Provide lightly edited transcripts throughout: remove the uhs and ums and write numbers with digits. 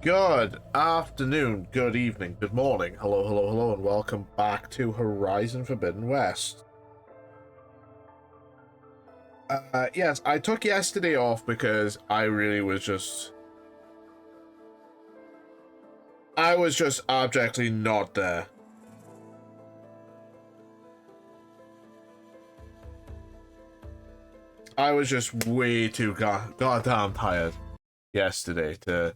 Good afternoon, good evening, good morning, hello, and welcome back to Horizon Forbidden West. Yes, I took yesterday off because I was just objectively not there. I was just way too goddamn tired yesterday to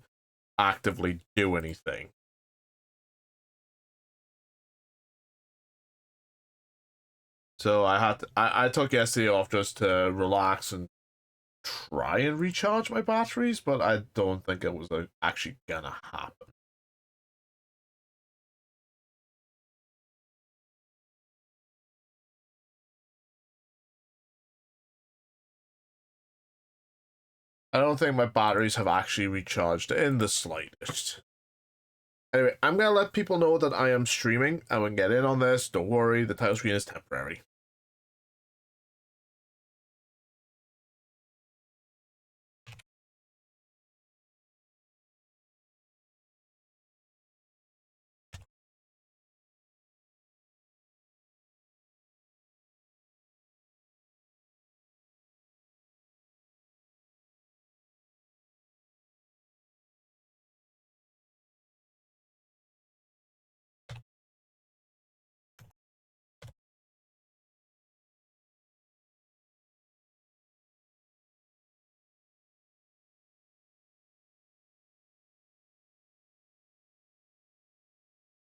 actively do anything. So I took yesterday off just to relax and try and recharge my batteries, but I don't think it was actually gonna happen. I don't think my batteries have actually recharged in the slightest. Anyway, I'm gonna let people know that I am streaming. I will get in on this. Don't worry, the title screen is temporary.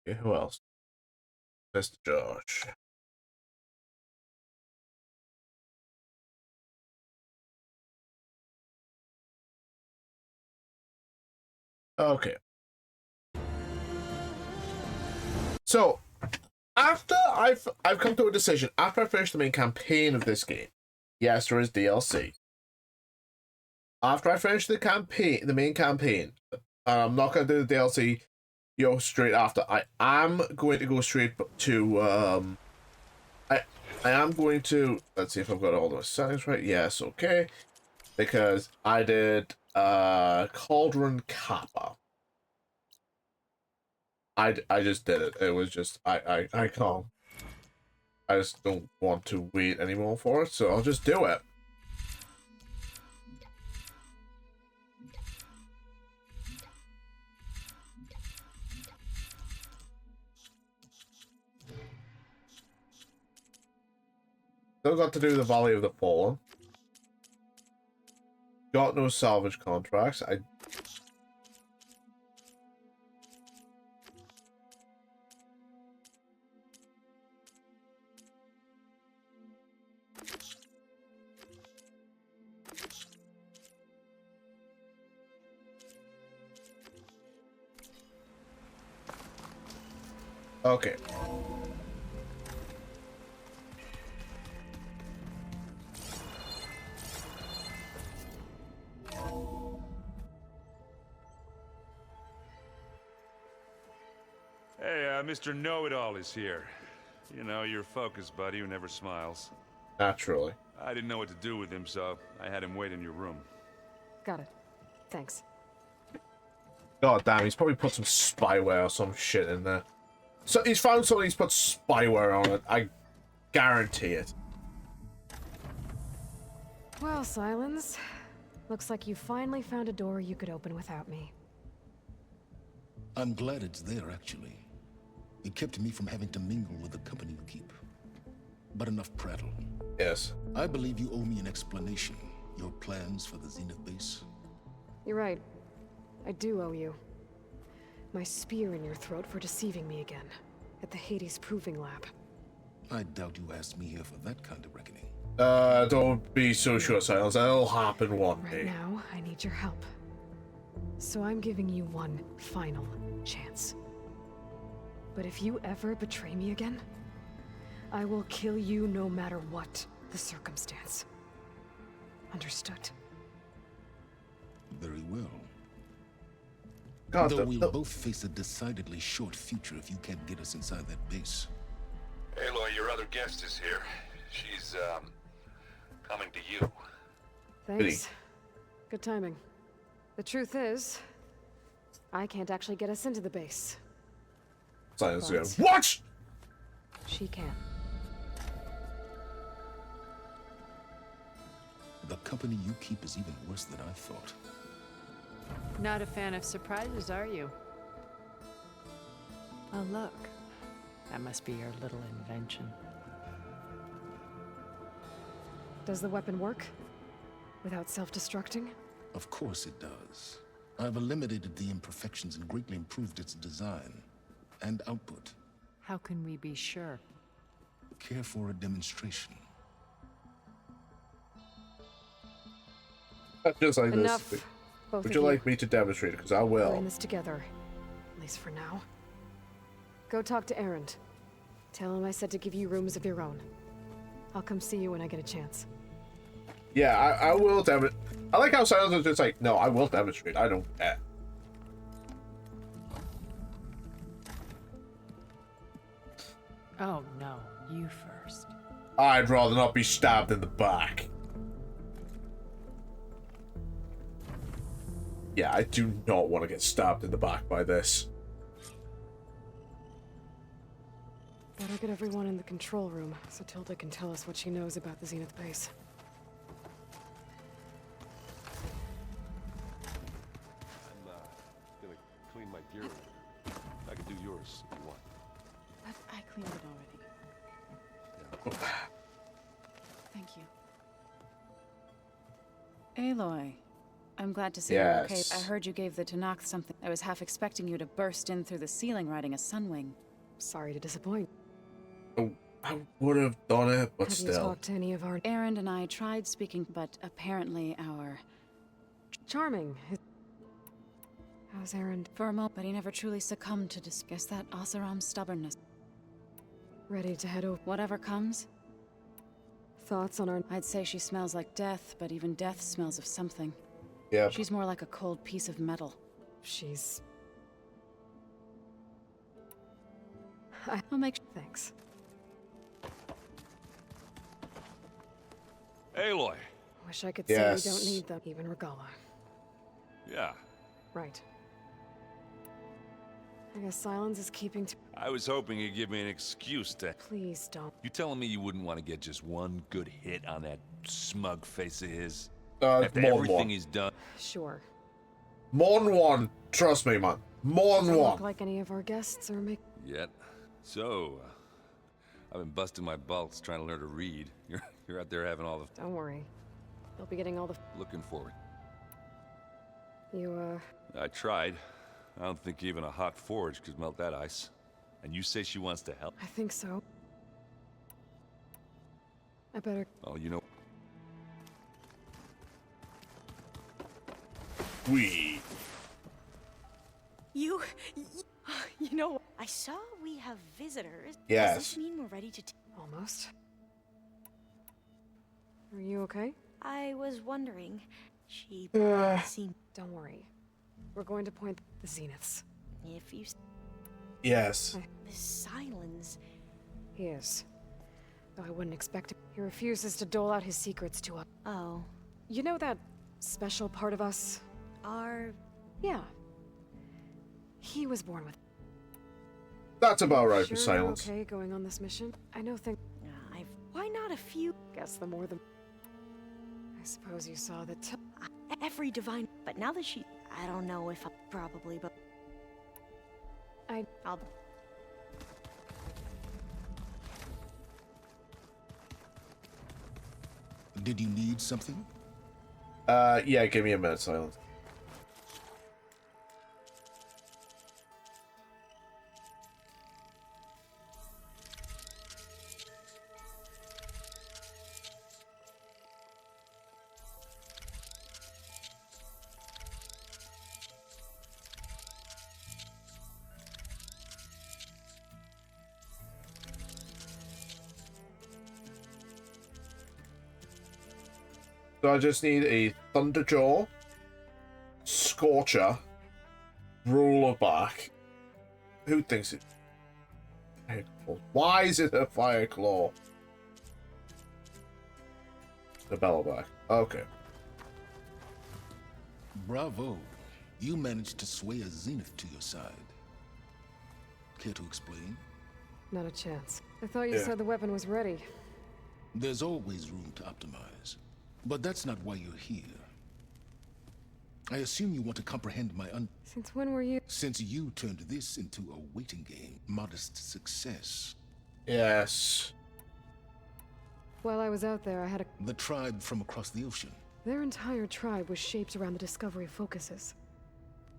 Okay, who else? Mr. Josh. Okay. So, after I've come to a decision, after I finish the main campaign of this game, yes, there is DLC. After I finish the main campaign, I'm not gonna do the DLC, straight after. I am going to go straight to I am going to, let's see if I've got all those settings right. Yes, okay. Because I did Cauldron Kappa. I just did it. It was just I can't. I just don't want to wait anymore for it, so I'll just do it. Still got to do the Valley of the Fallen. Got no salvage contracts. Okay. Hey, Mr. Know-It-All is here. You know, your focus buddy who never smiles. Naturally. I didn't know what to do with him, so I had him wait in your room. Got it. Thanks. God damn, he's probably put some spyware or some shit in there. So he's found something, he's put spyware on it. I guarantee it. Well, Silence. Looks like you finally found a door you could open without me. I'm glad it's there, actually. It kept me from having to mingle with the company you keep. But enough prattle. Yes. I believe you owe me an explanation. Your plans for the Zenith base. You're right. I do owe you. My spear in your throat for deceiving me again. At the Hades Proving Lab. I doubt you asked me here for that kind of reckoning. Don't be so sure, Silence. That'll happen one day. Right now, I need your help. So I'm giving you one final chance. But if you ever betray me again, I will kill you no matter what the circumstance. Understood? Very well. God, Though we'll both face a decidedly short future if you can't get us inside that base. Aloy, your other guest is here. She's, coming to you. Thanks. Good timing. The truth is, I can't actually get us into the base. Silence again. But- What? She can. The company you keep is even worse than I thought. Not a fan of surprises, are you? Oh, look. That must be your little invention. Does the weapon work? Without self-destructing? Of course it does. I've eliminated the imperfections and greatly improved its design and output. How can we be sure? Care for a demonstration? Just like Enough, this. both Would of you you. like me to demonstrate it? Because I We're in will. this together. At least for now. Go talk to Erend. Tell him I said to give you rooms of your own. I'll come see you when I get a chance. Yeah, I will demonstrate. I like how Silence is just like, no, I will demonstrate. I don't care. Oh, no. You first. I'd rather not be stabbed in the back. Yeah, I do not want to get stabbed in the back by this. Better get everyone in the control room so Tilda can tell us what she knows about the Zenith base. I'm gonna clean my gear. I can do yours if you want. I cleaned it already. Thank you. Aloy, I'm glad to see you're okay. Yes. I heard you gave the Tanakh something. I was half expecting you to burst in through the ceiling riding a sunwing. Sorry to disappoint. I would have done it, but Have you still. talked to any of our... Erend and I tried speaking, but apparently our... Charming. How's Erend? For a moment, but he never truly succumbed to guess that Oseram's stubbornness. Ready to head over? Whatever comes, Thoughts on our... I'd say she smells like death, but even death smells of something. Yeah. She's more like a cold piece of metal. She's... I'll make Thanks. Aloy. Wish I could Yes. say we don't need them. Even Regala. Yeah. Right. I guess Silence is keeping to... I was hoping you'd give me an excuse to... Please don't. You telling me you wouldn't want to get just one good hit on that smug face of his? After More than everything one. he's done? Sure. More than one. Trust me, man. More than Doesn't one. look like any of our guests are making... Yet. So, I've been busting my balls trying to learn to read. You're out there having all the... Don't worry. They'll be getting all the... Looking forward. You, I tried. I don't think even a hot forge could melt that ice. And you say she wants to help? I think so. I better... Well, you know... We. You know, I saw we have visitors. Yes. Does this mean we're ready to Almost. Are you okay? I was wondering. She seemed... Don't worry. We're going to point the Zeniths. If you... Yes. The silence... He is. Though I wouldn't expect him. He refuses to dole out his secrets to us. Oh. You know that special part of us? Are... Yeah. He was born with... That's about right Sure for you're Silence. okay going on this mission? I know things... Why not a few... Guess the more the... I suppose you saw that... Every divine... But now that she... I don't know if I'll... Probably, but... I'll... Did you need something? Yeah, give me a minute, Silence. So I just need a Thunderjaw, Scorcher, Roller Back. Who thinks it? Fireclaw. Why is it a Fireclaw? The Bellowback. Okay. Bravo. You managed to sway a Zenith to your side. Care to explain? Not a chance. I thought you said the weapon was ready. There's always room to optimize. But that's not why you're here. I assume you want to comprehend my Since when were you? Since you turned this into a waiting game, modest success. Yes. While I was out there, I had a... The tribe from across the ocean. Their entire tribe was shaped around the discovery focuses.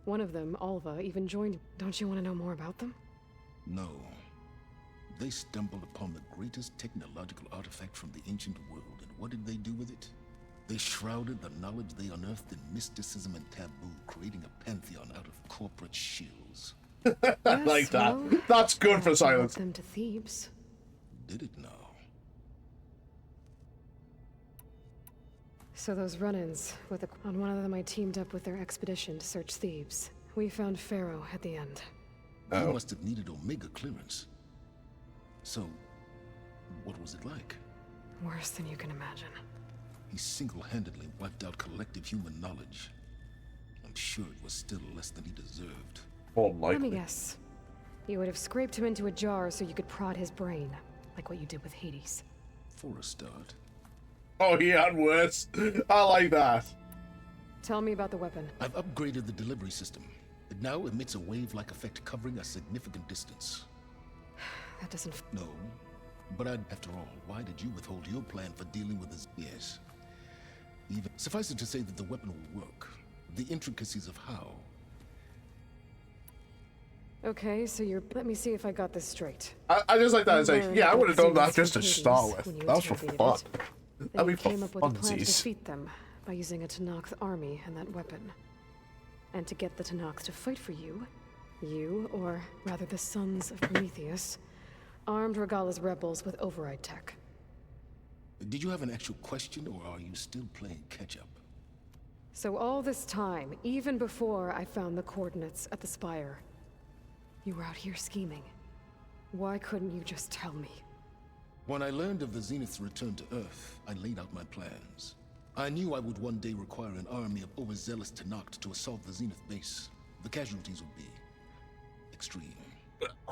One of them, Alva, even joined... Don't you want to know more about them? No. They stumbled upon the greatest technological artifact from the ancient world, and what did they do with it? They shrouded the knowledge they unearthed in mysticism and taboo, creating a pantheon out of corporate shills. I like that. That's good for silence. Them to Thebes. Did it now? So those run-ins, on one of them I teamed up with their expedition to search Thebes. We found Pharaoh at the end. You must have needed Omega clearance. So, what was it like? Worse than you can imagine. He single-handedly wiped out collective human knowledge. I'm sure it was still less than he deserved. More Let me likely. guess. You would have scraped him into a jar so you could prod his brain, like what you did with Hades. For a start. Oh, he had worse. I like that. Tell me about the weapon. I've upgraded the delivery system. It now emits a wave-like effect covering a significant distance. That doesn't... No. But after all, why did you withhold your plan for dealing with this? Yes. Even suffice it to say that the weapon will work. The intricacies of how. Okay, so you're... Let me see if I got this straight. I just like that. It's like, learned yeah, I about would have done that Zeniths just to from start Hades with. when you That was for interrogated fun. it. Then That'd be you for came up with a plan to funsies. defeat them by using a Tanakh army and that weapon. And to get the Tanakhs to fight for you, or rather the sons of Prometheus, armed Regala's rebels with override tech. Did you have an actual question, or are you still playing catch-up? So all this time, even before I found the coordinates at the Spire, you were out here scheming. Why couldn't you just tell me? When I learned of the Zenith's return to Earth, I laid out my plans. I knew I would one day require an army of overzealous Tanakh to assault the Zenith base. The casualties would be extreme.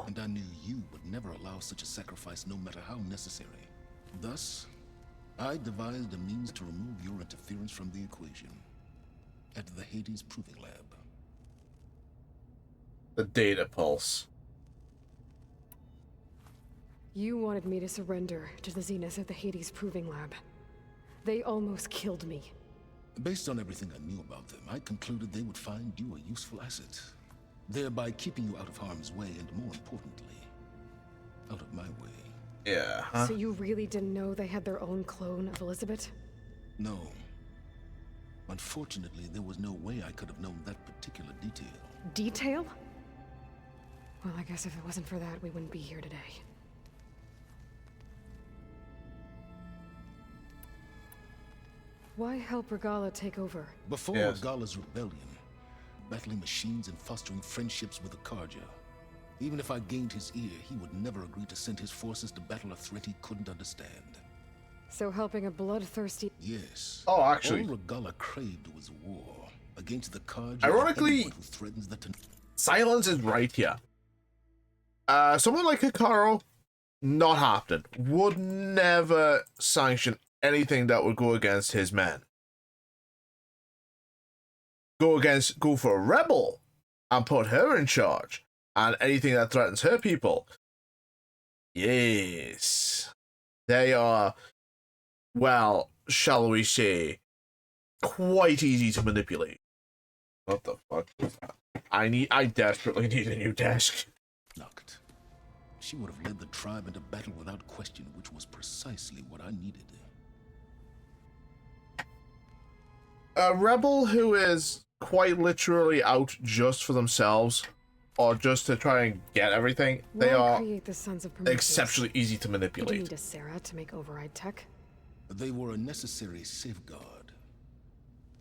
And I knew you would never allow such a sacrifice, no matter how necessary. Thus, I devised a means to remove your interference from the equation. At the Hades Proving Lab. The data pulse. You wanted me to surrender to the Zeniths at the Hades Proving Lab. They almost killed me. Based on everything I knew about them, I concluded they would find you a useful asset, thereby keeping you out of harm's way and, more importantly, out of my way. Yeah. Huh? So you really didn't know they had their own clone of Elizabeth? No. Unfortunately, there was no way I could have known that particular detail. Detail? Well, I guess if it wasn't for that, we wouldn't be here today. Why help Regala take over? Before Yes. Regala's rebellion, battling machines and fostering friendships with the Karja. Even if I gained his ear, he would never agree to send his forces to battle a threat he couldn't understand. So helping a bloodthirsty... Yes. Oh, actually. All Regala craved was war against the Karja. Ironically, anyone who threatens the Silence is right here. Someone like Hikaru, not happening. Would never sanction anything that would go against his men. Go for a rebel and put her in charge. And anything that threatens her people. Yes. They are, well, shall we say, quite easy to manipulate. What the fuck is that? I desperately need a new desk. knocked. She would have led the tribe into battle without question, which was precisely what I needed. A rebel who is quite literally out just for themselves, or just to try and get everything, they Why are create the Sons of Prometheus? exceptionally easy to Did you manipulate. need a Sarah to make override tech? They were a necessary safeguard.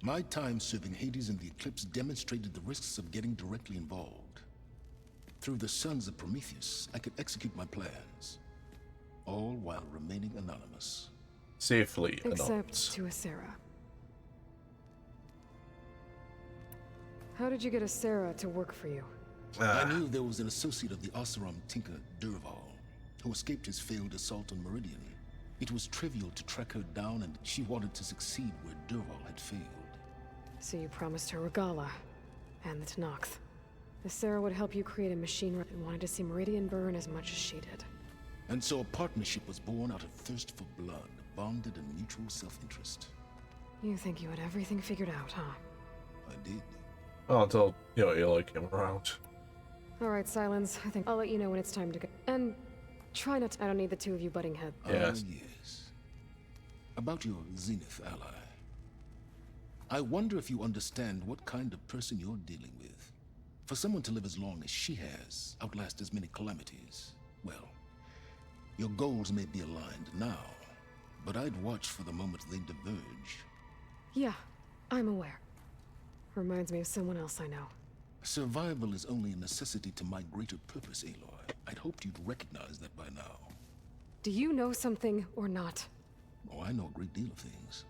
My time serving Hades and the Eclipse demonstrated the risks of getting directly involved. Through the Sons of Prometheus, I could execute my plans, all while remaining anonymous. Safely Except anonymous. to a Sarah. How did you get a Sarah to work for you? I knew there was an associate of the Oseram tinker, Durval, who escaped his failed assault on Meridian. It was trivial to track her down, and she wanted to succeed where Durval had failed. So you promised her Regala and the Tenakth. The Sarah would help you create a machine and wanted to see Meridian burn as much as she did. And so a partnership was born out of thirst for blood, bonded in mutual self-interest. You think you had everything figured out, huh? I did. Well, until, you know, Aloy came around. Alright, Silence. I think I'll let you know when it's time to go. And try not to— I don't need the two of you butting heads. Yes. Yes. About your Zenith ally. I wonder if you understand what kind of person you're dealing with. For someone to live as long as she has, outlast as many calamities, well, your goals may be aligned now, but I'd watch for the moment they diverge. Yeah, I'm aware. Reminds me of someone else I know. Survival is only a necessity to my greater purpose, Aloy. I'd hoped you'd recognize that by now. Do you know something or not? Oh, I know a great deal of things.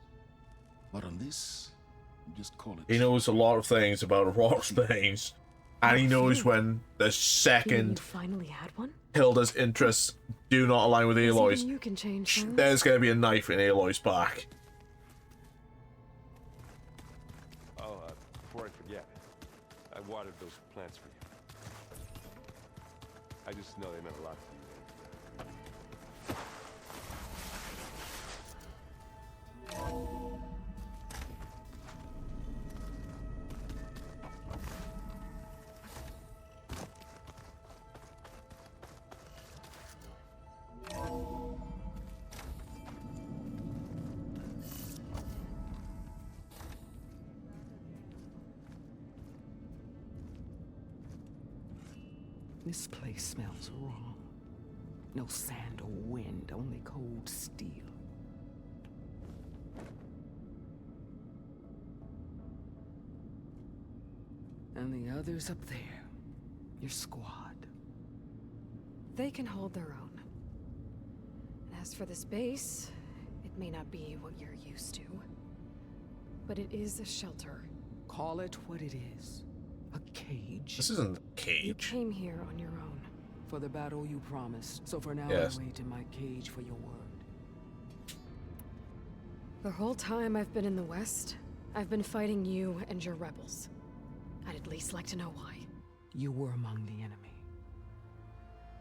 But on this, just call it... He knows a lot of things about a lot of things. And he knows when the You second finally had one? Hilda's interests do not align with Aloy's, You can change things. there's going to be a knife in Aloy's back. Oh, before I forget, I watered those plants for you. I just know they meant a lot to you. This place smells wrong. No sand or wind, only cold steel. And the others up there, your squad. They can hold their own. And as for this base, it may not be what you're used to, but it is a shelter. Call it what it is. A cage. This isn't a You cage. came here on your own. For the battle you promised. So for now, Yes. I wait in my cage for your word. The whole time I've been in the West, I've been fighting you and your rebels. I'd at least like to know why. You were among the enemy.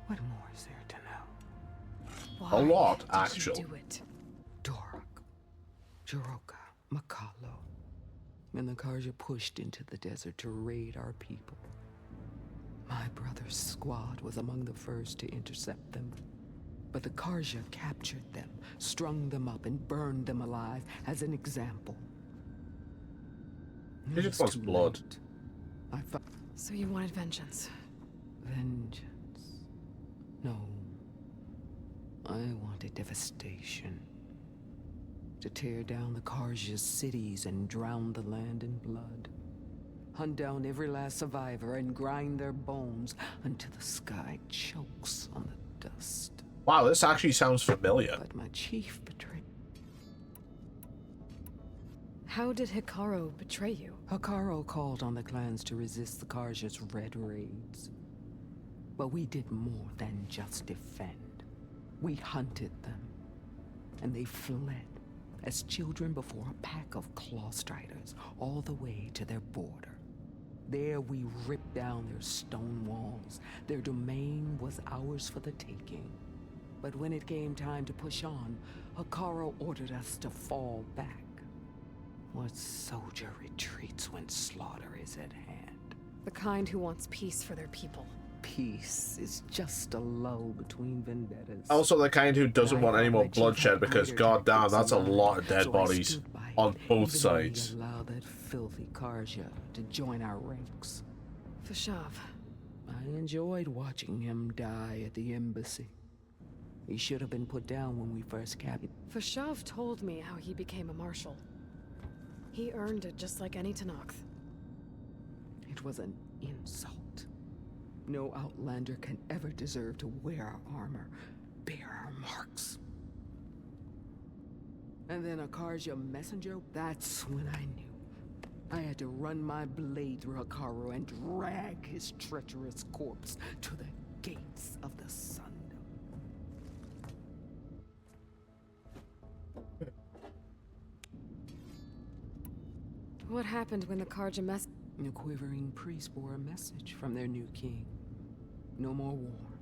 What more is there to know? Why A lot, did actually. you do it? Dorok, Jiroka, Makalo, and the Karja pushed into the desert to raid our people. My brother's squad was among the first to intercept them. But the Karja captured them, strung them up, and burned them alive as an example. He just wants blood. So you wanted vengeance. Vengeance. No. I wanted devastation. To tear down the Karja's cities and drown the land in blood. Hunt down every last survivor and grind their bones until the sky chokes on the dust. Wow, this actually sounds familiar. But my chief betrayed. How did Hikaru betray you? Hikaru called on the clans to resist the Karja's red raids. But we did more than just defend. We hunted them. And they fled as children before a pack of claw striders all the way to their border. There we ripped down their stone walls. Their domain was ours for the taking. But when it came time to push on, Hikaru ordered us to fall back. What soldier retreats when slaughter is at hand? The kind who wants peace for their people. Peace is just a lull between vendettas. Also the kind who doesn't want any more bloodshed because goddamn, that's a lot of dead bodies on both sides. Allow that filthy Karja to join our ranks. Fashav. I enjoyed watching him die at the embassy. He should have been put down when we first captured. Fashav told me how he became a marshal. He earned it just like any Tenakth. It was an insult. No outlander can ever deserve to wear our armor, bear our marks. And then a Karja messenger, that's when I knew. I had to run my blade through Hikaru and drag his treacherous corpse to the gates of the sun. What happened when the Karja mess? The quivering priest bore a message from their new king. No more war.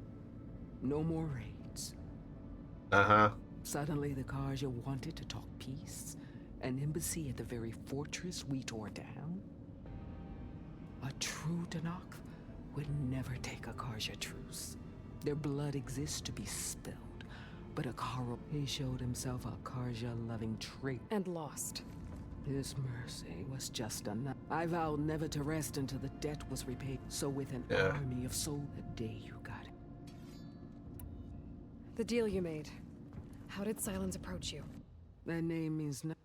No more raids. Uh-huh. Suddenly the Karja wanted to talk peace. An embassy at the very fortress we tore down? A true Danak would never take a Karja truce. Their blood exists to be spilled. But Hikaru, he showed himself a Karja-loving trait. And lost. His mercy was just enough. I vowed never to rest until the debt was repaid. So with an army of souls, the day you got it. The deal you made. How did Silence approach you? That name means nothing.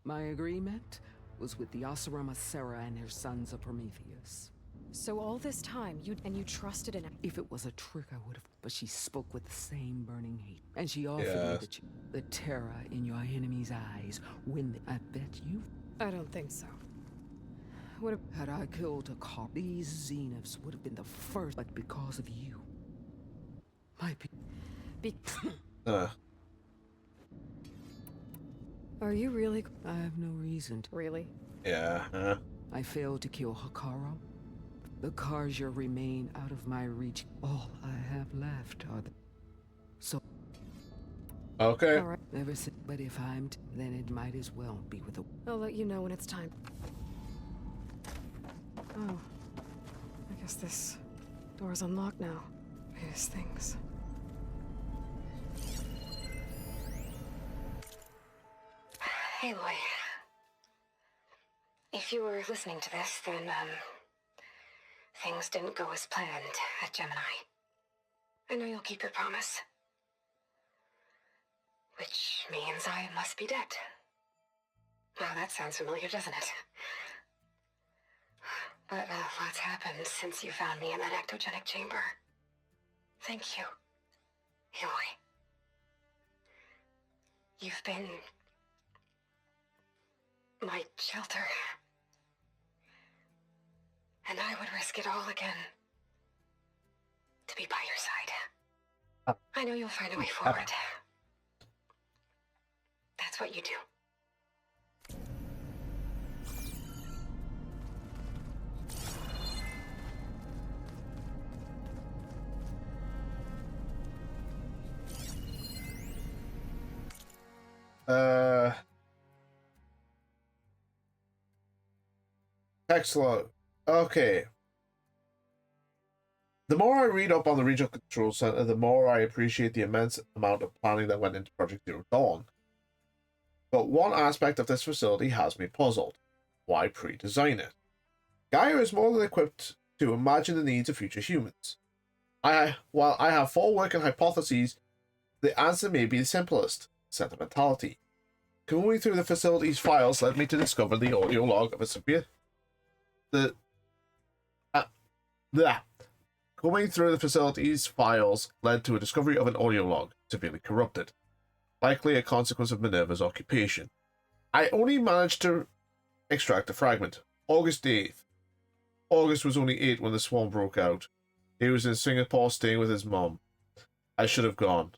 My agreement was with the Oseram Sarah and her sons of Prometheus. So all this time, you trusted in... If it was a trick, I would have. But she spoke with the same burning hate. And she offered me the terror in your enemy's eyes when I bet you... I don't think so. Had I killed a cop, these Zeniths would have been the first, but because of you. My people... Are you really... I have no reason to... Really? Yeah. I failed to kill Hikaru. The Karja remain out of my reach. All I have left are the... So... Okay. All right. Never said, but if I'm... then it might as well be with the... I'll let you know when it's time. Oh. I guess this door's unlocked now. These things. Aloy. If you were listening to this, then, things didn't go as planned at Gemini. I know you'll keep your promise. Which means I must be dead. Well, that sounds familiar, doesn't it? But lots happened since you found me in that ectogenic chamber. Thank you, Aloy. You've been... my shelter. And I would risk it all again to be by your side. I know you'll find a way forward. That's what you do. Excellent. Okay. The more I read up on the Regional Control Center, the more I appreciate the immense amount of planning that went into Project Zero Dawn. But one aspect of this facility has me puzzled. Why pre-design it? Gaia is more than equipped to imagine the needs of future humans. While I have 4 working hypotheses, the answer may be the simplest: sentimentality. Going through the facility's files led me to discover the audio log of a severe... Going through the facility's files led to a discovery of an audio log, severely corrupted. Likely a consequence of Minerva's occupation. I only managed to extract a fragment. August 8th. August was only 8 when the swarm broke out. He was in Singapore staying with his mom. I should have gone.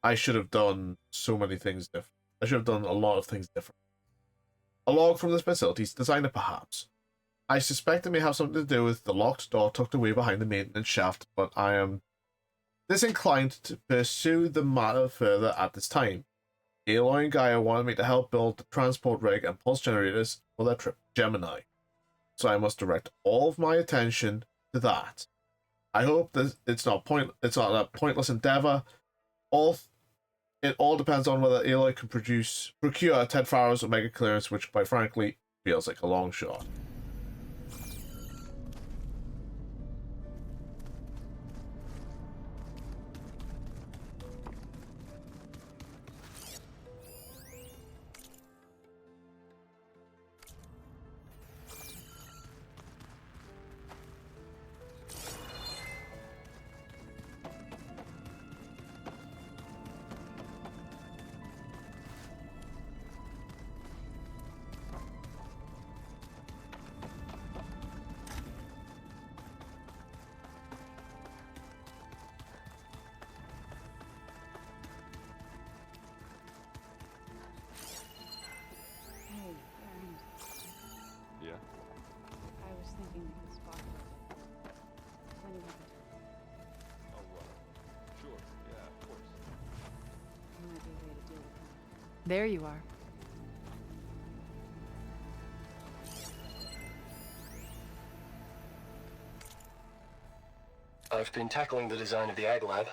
I should have done so many things different. I should have done a lot of things different. A log from the facility's designer, perhaps. I suspect it may have something to do with the locked door tucked away behind the maintenance shaft, but I am disinclined to pursue the matter further at this time. Aloy and Gaia wanted me to help build the transport rig and pulse generators for their trip to Gemini, so I must direct all of my attention to that. I hope that it's not a pointless endeavor. It all depends on whether Aloy can procure Ted Farrow's Omega clearance, which, quite frankly, feels like a long shot. thinking we could spar for a bit. When you have the time. Oh, sure. Yeah, of course. There might be a way to deal with that. There you are. I've been tackling the design of the Ag Lab.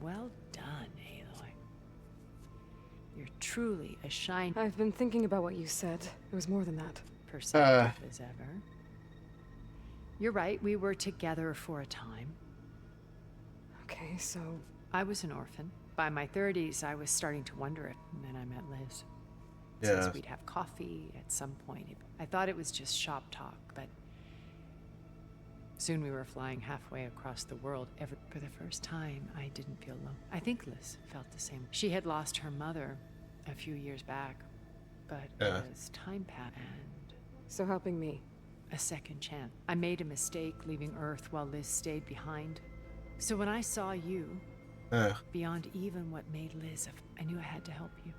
Well done, Aloy. You're truly a shine. I've been thinking about what you said. It was more than that. Perceptive as ever. You're right, we were together for a time. Okay, so... I was an orphan. By my 30s, I was starting to wonder if... And then I met Liz. Yeah. Says we'd have coffee at some point. I thought it was just shop talk, but... Soon we were flying halfway across the world. For the first time, I didn't feel alone. I think Liz felt the same. She had lost her mother a few years back, but as time passed and... So helping me? A second chance. I made a mistake leaving Earth while Liz stayed behind. So when I saw you, beyond even what made Liz, I knew I had to help you.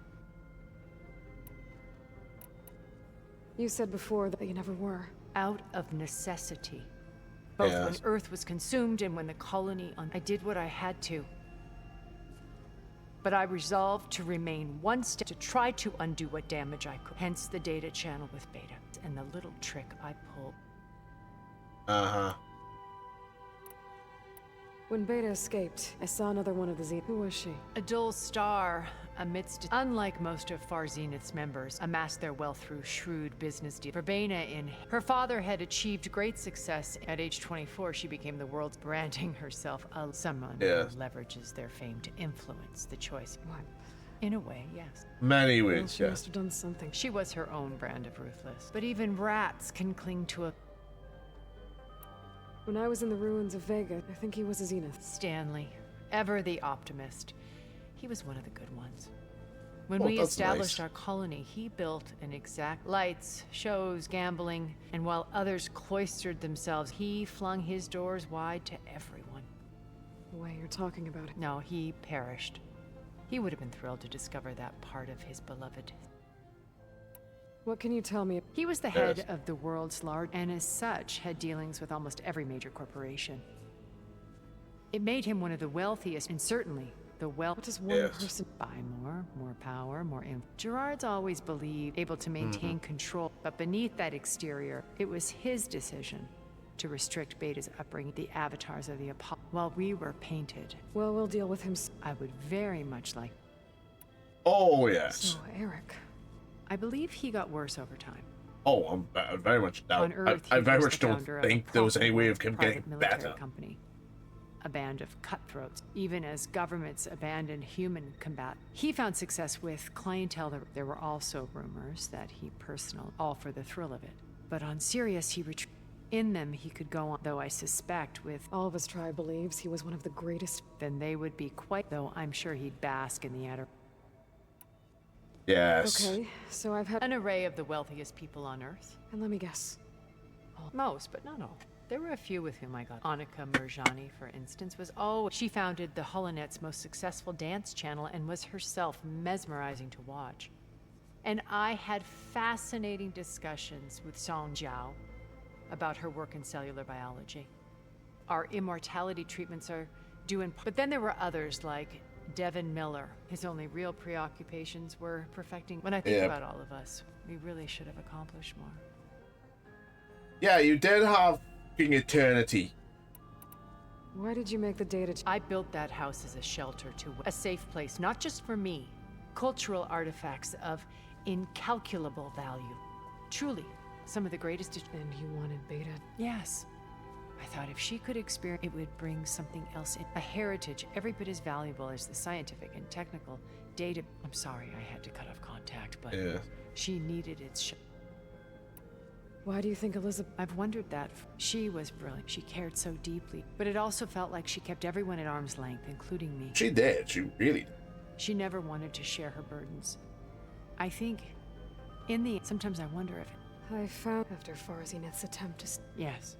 You said before that you never were. Out of necessity. Both when Earth was consumed and when the colony I did what I had to. But I resolved to remain one step to try to undo what damage I could. Hence the data channel with Beta and the little trick I pulled. Uh-huh. When Beta escaped, I saw another one of the Zeniths. Who was she? A dull star amidst, unlike most of Far Zenith's members, amassed their wealth through shrewd business deals. Verbena her father had achieved great success. At age 24, she became the world's branding herself someone who leverages their fame to influence the choice. What? In a way, yes. Many ways, Well, she must have done something. She was her own brand of ruthless. But even rats can cling to a... When I was in the ruins of Vega, I think he was a Zenith. Stanley, ever the optimist. He was one of the good ones. When we established our colony, he built an exact lights, shows, gambling, and while others cloistered themselves, he flung his doors wide to everyone. The way you're talking about it. No, he perished. He would have been thrilled to discover that part of his beloved. What can you tell me? He was the head of the world's largest, and as such, had dealings with almost every major corporation. It made him one of the wealthiest, and certainly the wealth. What does one person buy more power, more influence? Gerard's always believed able to maintain control, but beneath that exterior, it was his decision to restrict Beta's upbringing, the avatars of the Apollo, while we were painted. Well, we'll deal with him. I would very much like. Oh, yes. So, Eric. I believe he got worse over time. Oh, I very much doubt. On Earth, I very was much the don't founder of think a there was any way of him private getting military better. Company. A band of cutthroats, even as governments abandoned human combat. He found success with clientele. There were also rumors that he all for the thrill of it. But on Sirius, he in them he could go on, though I suspect with all of his tribe believes he was one of the greatest. Then they would be quite, though I'm sure he'd bask in the outer. Yes. Okay, so I've had an array of the wealthiest people on Earth. And let me guess. Most, but not all. There were a few with whom I got. Annika Merjani, for instance, she founded the Holonet's most successful dance channel and was herself mesmerizing to watch. And I had fascinating discussions with Song Jiao about her work in cellular biology. Our immortality treatments are due in. But then there were others like Devin Miller. His only real preoccupations were perfecting. When I think about all of us, we really should have accomplished more. Yeah, you did have fucking eternity. Why did you make the data? I built that house as a shelter a safe place, not just for me. Cultural artifacts of incalculable value. Truly, some of the greatest. And you wanted Beta? Yes. I thought if she could experience, it would bring something else in. A heritage every bit as valuable as the scientific and technical data. I'm sorry I had to cut off contact, but she needed its Why do you think Elizabeth? I've wondered that. She was brilliant. She cared so deeply. But it also felt like she kept everyone at arm's length, including me. She did. She really did. She never wanted to share her burdens. I think, sometimes I wonder if I found after Far Zenith's attempt to... Yes.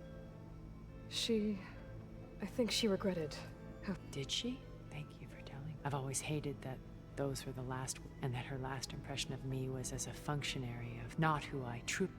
I think she regretted how... Did she? Thank you for telling. I've always hated that those were the last, and that her last impression of me was as a functionary of not who I truly.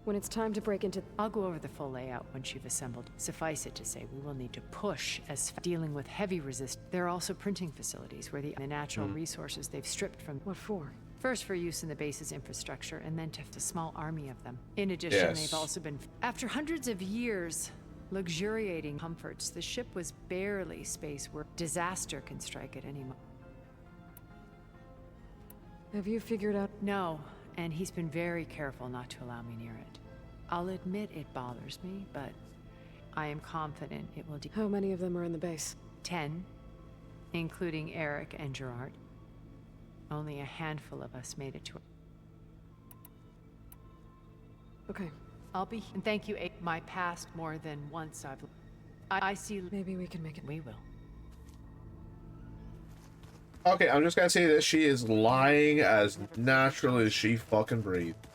When it's time to break into... I'll go over the full layout once you've assembled. Suffice it to say, we will need to push as dealing with heavy resist. There are also printing facilities where the natural resources they've stripped from... What for? First for use in the base's infrastructure, and then to a small army of them. In addition, they've also been... After hundreds of years luxuriating comforts, the ship was barely space where disaster can strike at any moment. Have you figured out... No, and he's been very careful not to allow me near it. I'll admit it bothers me, but I am confident it will... How many of them are in the base? 10, including Eric and Gerard. Only a handful of us made it to... Okay. I'll be... And thank you, my past more than once I've... I see... Maybe we can make it. We will. Okay, I'm just gonna say that she is lying as natural as she fucking breathed.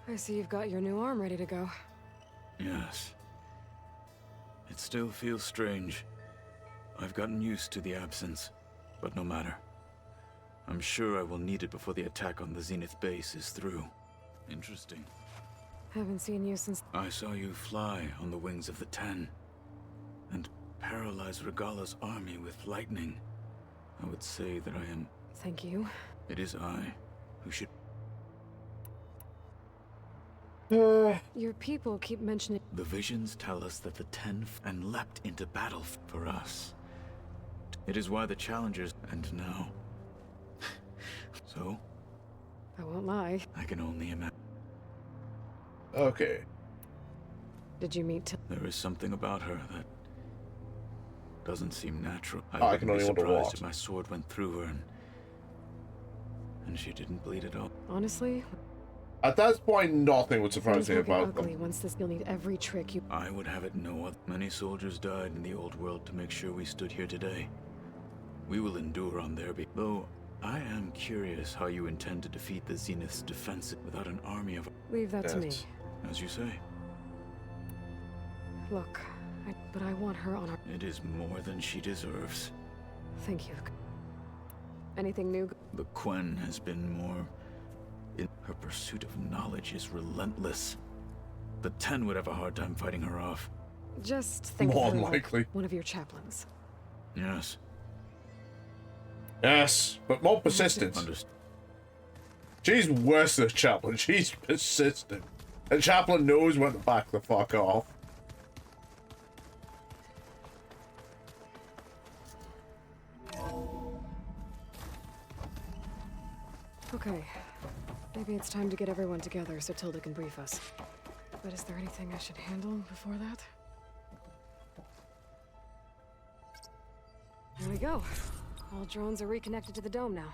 I see you've got your new arm ready to go. Yes. It still feels strange. I've gotten used to the absence, but no matter. I'm sure I will need it before the attack on the Zenith base is through. Interesting. Haven't seen you since... I saw you fly on the wings of the 10, and paralyze Regala's army with lightning. I would say that I am... Thank you. It is I who should... Your people keep mentioning... The visions tell us that the 10 and leapt into battle for us. It is why the challengers... And now... So? I won't lie. I can only imagine. Okay. Did you meet... There is something about her that... doesn't seem natural. I can only be wonder surprised what. if my sword went through her and she didn't bleed at all. Honestly... At that point, nothing would surprise me about ugly. them. Once this, you'll need every trick you... I would have it no other. Many soldiers died in the old world to make sure we stood here today. We will endure on their behalf. Though, I am curious how you intend to defeat the Zenith's defense without an army of... Leave that to me. As you say. Look, but I want her on our... It is more than she deserves. Thank you. Anything new? The Quen has been more... Her pursuit of knowledge is relentless. The 10 would have a hard time fighting her off. Just think more of her likely. Like one of your chaplains. Yes. Yes, but more persistent. She's worse than a chaplain. She's persistent. A chaplain knows when to back the fuck off. Okay. Maybe it's time to get everyone together so Tilda can brief us. But is there anything I should handle before that? Here we go. All drones are reconnected to the dome now.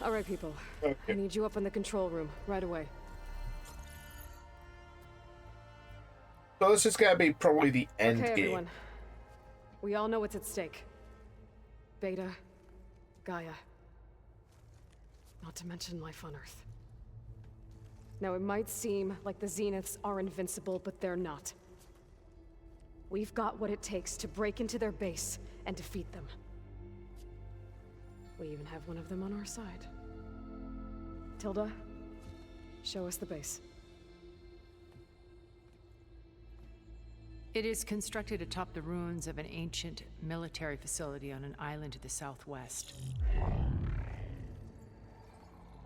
All right, people. Okay. I need you up in the control room right away. So this is gonna be probably the end Okay, game. everyone. We all know what's at stake. Beta, Gaia. Not to mention life on Earth. Now, it might seem like the Zeniths are invincible, but they're not. We've got what it takes to break into their base and defeat them. We even have one of them on our side. Tilda, show us the base. It is constructed atop the ruins of an ancient military facility on an island to the southwest.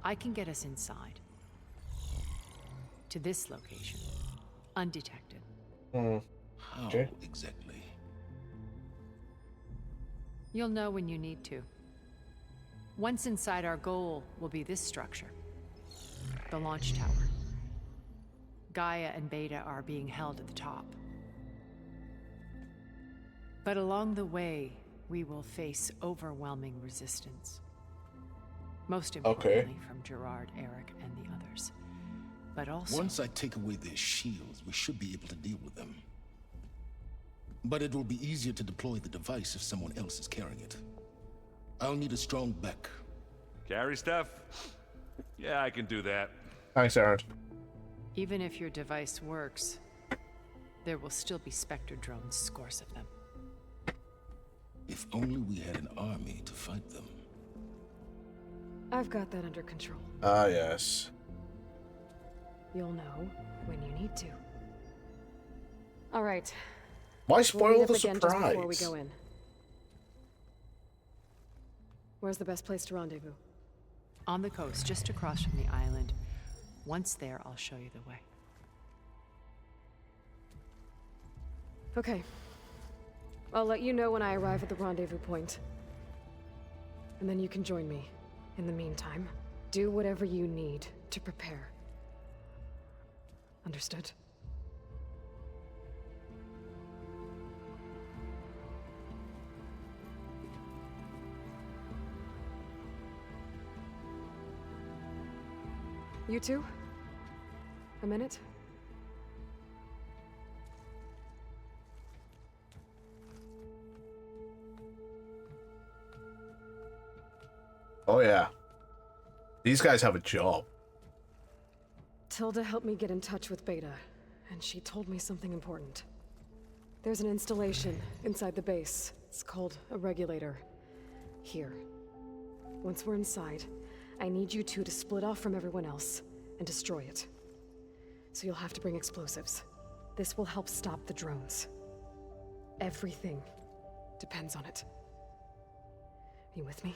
I can get us inside. To this location. Undetected. How exactly? You'll know when you need to. Once inside, our goal will be this structure. The launch tower. Gaia and Beta are being held at the top. But along the way, we will face overwhelming resistance. Most importantly from Gerard, Eric, and the others. But also... Once I take away their shields, we should be able to deal with them. But it will be easier to deploy the device if someone else is carrying it. I'll need a strong back. Carry stuff? Yeah, I can do that. Thanks, Aaron. Even if your device works, there will still be Spectre drones, scores of them. If only we had an army to fight them. I've got that under control. Ah, yes. You'll know when you need to. All right. Why We'll spoil meet the up again just surprise? before we go in. Where's the best place to rendezvous? On the coast, just across from the island. Once there, I'll show you the way. Okay. I'll let you know when I arrive at the rendezvous point. And then you can join me. In the meantime, do whatever you need to prepare. Understood? You two? A minute? Oh, yeah. These guys have a job. Tilda helped me get in touch with Beta, and she told me something important. There's an installation inside the base. It's called a regulator. Here. Once we're inside, I need you two to split off from everyone else and destroy it. So you'll have to bring explosives. This will help stop the drones. Everything depends on it. You with me?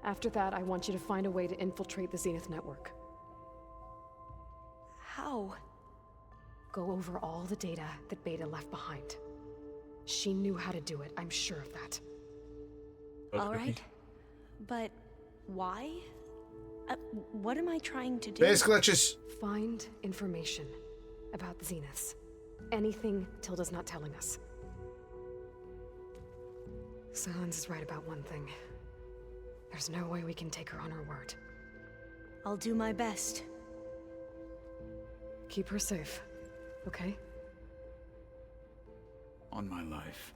After that, I want you to find a way to infiltrate the Zenith network. How? Go over all the data that Beta left behind. She knew how to do it, I'm sure of that. All right. But why? What am I trying to do? Basically, just find information about the Zeniths. Anything Tilda's not telling us. Silence is right about one thing. There's no way we can take her on her word. I'll do my best. Keep her safe, okay? On my life.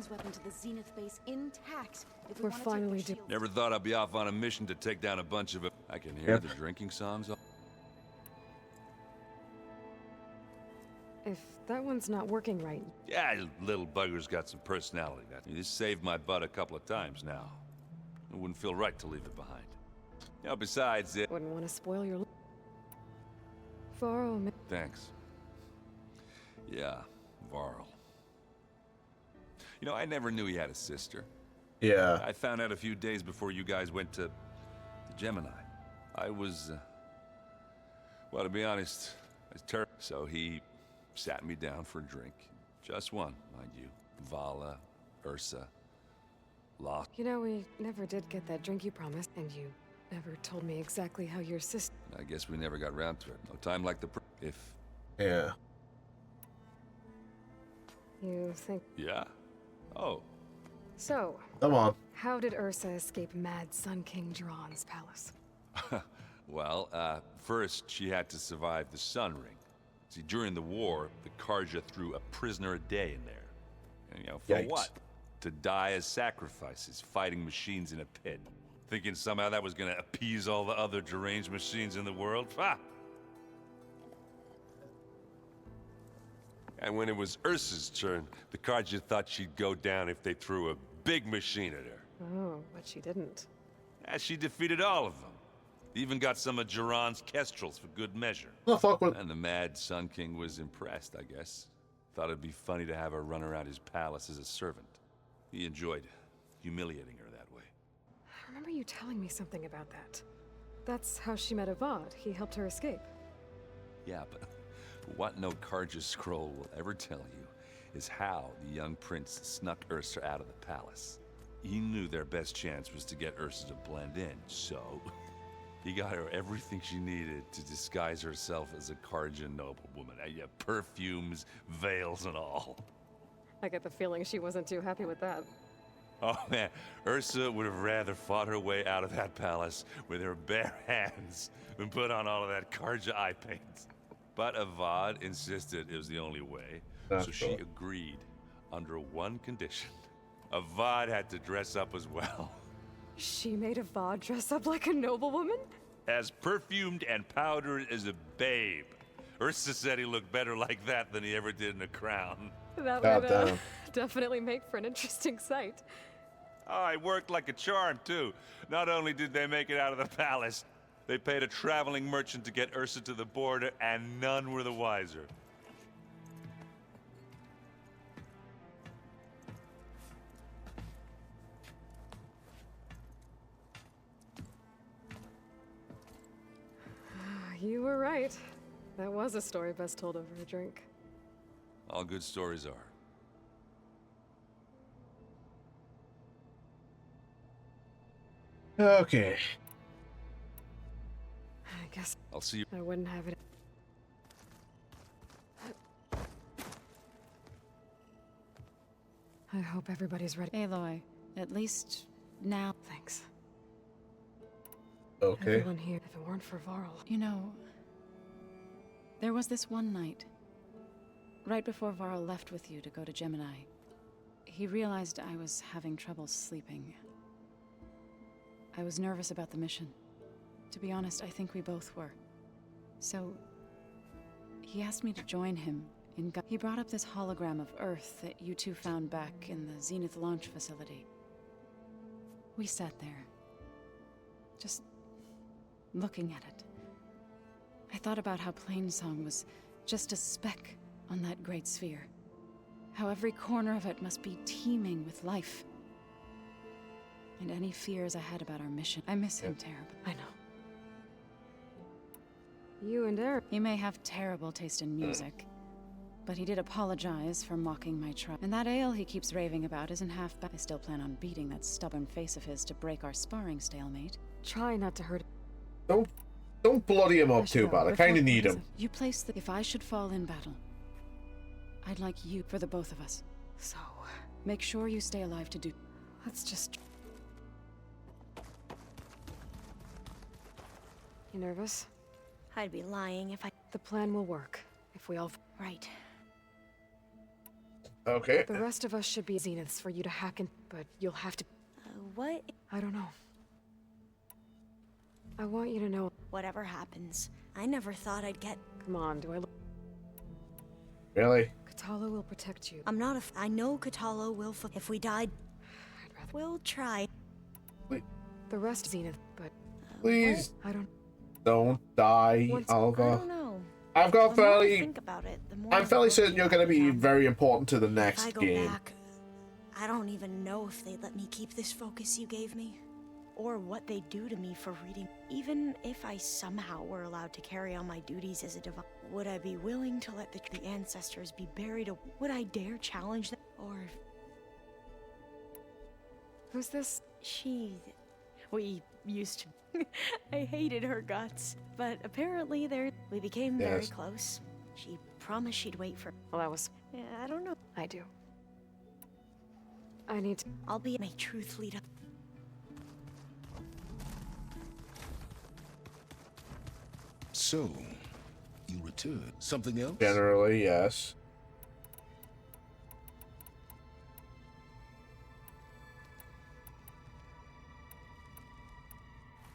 Weapon to the Zenith base intact. If we We're want finally to take their Never thought I'd be off on a mission to take down a bunch of it. I can hear the drinking songs. If that one's not working right... Yeah, little bugger's got some personality. This saved my butt a couple of times now. It wouldn't feel right to leave it behind. You know, besides it... Wouldn't want to spoil your... Varl... Thanks. Yeah, Varl. You know, I never knew he had a sister. Yeah. I found out a few days before you guys went to Gemini. I was, well, to be honest, I was terrible. So he sat me down for a drink. Just one, mind you. Vala, Ursa, Locke. You know, we never did get that drink you promised, and you never told me exactly how your sister... I guess we never got around to it. No time like the if... Yeah. You think... Yeah? Oh. So... Come on. How did Ursa escape Mad Sun King Jiran's palace? Well, first she had to survive the Sun Ring. See, during the war, the Karja threw a prisoner a day in there. And, you know, for Yikes. what? To die as sacrifices, fighting machines in a pit. Thinking somehow that was gonna appease all the other deranged machines in the world? Ha! And when it was Ursa's turn, the Karja thought she'd go down if they threw a big machine at her. Oh, but she didn't. And she defeated all of them. Even got some of Jiran's kestrels for good measure. Oh, fuck with... And the Mad Sun King was impressed, I guess. Thought it'd be funny to have her run around his palace as a servant. He enjoyed humiliating her that way. you telling me something about that? That's how she met Avad. He helped her escape. Yeah, but what no Karja's scroll will ever tell you is how the young prince snuck Ursa out of the palace. He knew their best chance was to get Ursa to blend in, so he got her everything she needed to disguise herself as a Karja noblewoman. Yeah, perfumes, veils, and all. I get the feeling she wasn't too happy with that. Oh man, Ursa would have rather fought her way out of that palace with her bare hands than put on all of that Karja eye paint. But Avad insisted it was the only way, so she agreed under one condition. Avad had to dress up as well. She made Avad dress up like a noblewoman? As perfumed and powdered as a babe. Ursa said he looked better like that than he ever did in a crown. That would definitely make for an interesting sight. Oh, it worked like a charm, too. Not only did they make it out of the palace, they paid a traveling merchant to get Ursa to the border, and none were the wiser. You were right. That was a story best told over a drink. All good stories are. Okay. I guess I'll see you. I wouldn't have it. I hope everybody's ready. Aloy, at least now. Thanks. Okay. Everyone here, if it weren't for Varl. You know, there was this one night, right before Varl left with you to go to Gemini. He realized I was having trouble sleeping. I was nervous about the mission. To be honest, I think we both were. So, he asked me to join him in He brought up this hologram of Earth that you two found back in the Zenith launch facility. We sat there, just looking at it. I thought about how Plainsong was just a speck on that great sphere. How every corner of it must be teeming with life. And any fears I had about our mission. I miss him terribly. I know. You and Eric. He may have terrible taste in music, but he did apologize for mocking my tribe. And that ale he keeps raving about isn't half bad. I still plan on beating that stubborn face of his to break our sparring stalemate. Try not to hurt. Don't bloody him up too bad. I kind of need him. You place the. If I should fall in battle, I'd like you for the both of us. So, make sure you stay alive to do. Let's just. You nervous? I'd be lying if I. The plan will work if we all. Right. Okay. The rest of us should be Zeniths for you to hack in, but you'll have to. What? I don't know. I want you to know. Whatever happens, I never thought I'd get. Come on, do I look? Really? Katalo will protect you. I'm not a. I know Katalo will. If we died, I'd rather. we'll try. Wait. The rest Zenith, but. Please. I don't. Don't die, Alva. I don't know. I've got The more I fairly. think about it, the more I'm fairly certain you're going to be very important to the If next I go game. back, I don't even know if they'd let me keep this focus you gave me, or what they'd do to me for reading. Even if I somehow were allowed to carry on my duties as a divine, would I be willing to let the ancestors be buried? Would I dare challenge them? Or Who's this? We used to. I hated her guts, but apparently we became very close. She promised she'd wait for. Well, that was. Yeah, I don't know. I do. I need to. I'll be my truth leader. So, you return. Something else? Generally, yes.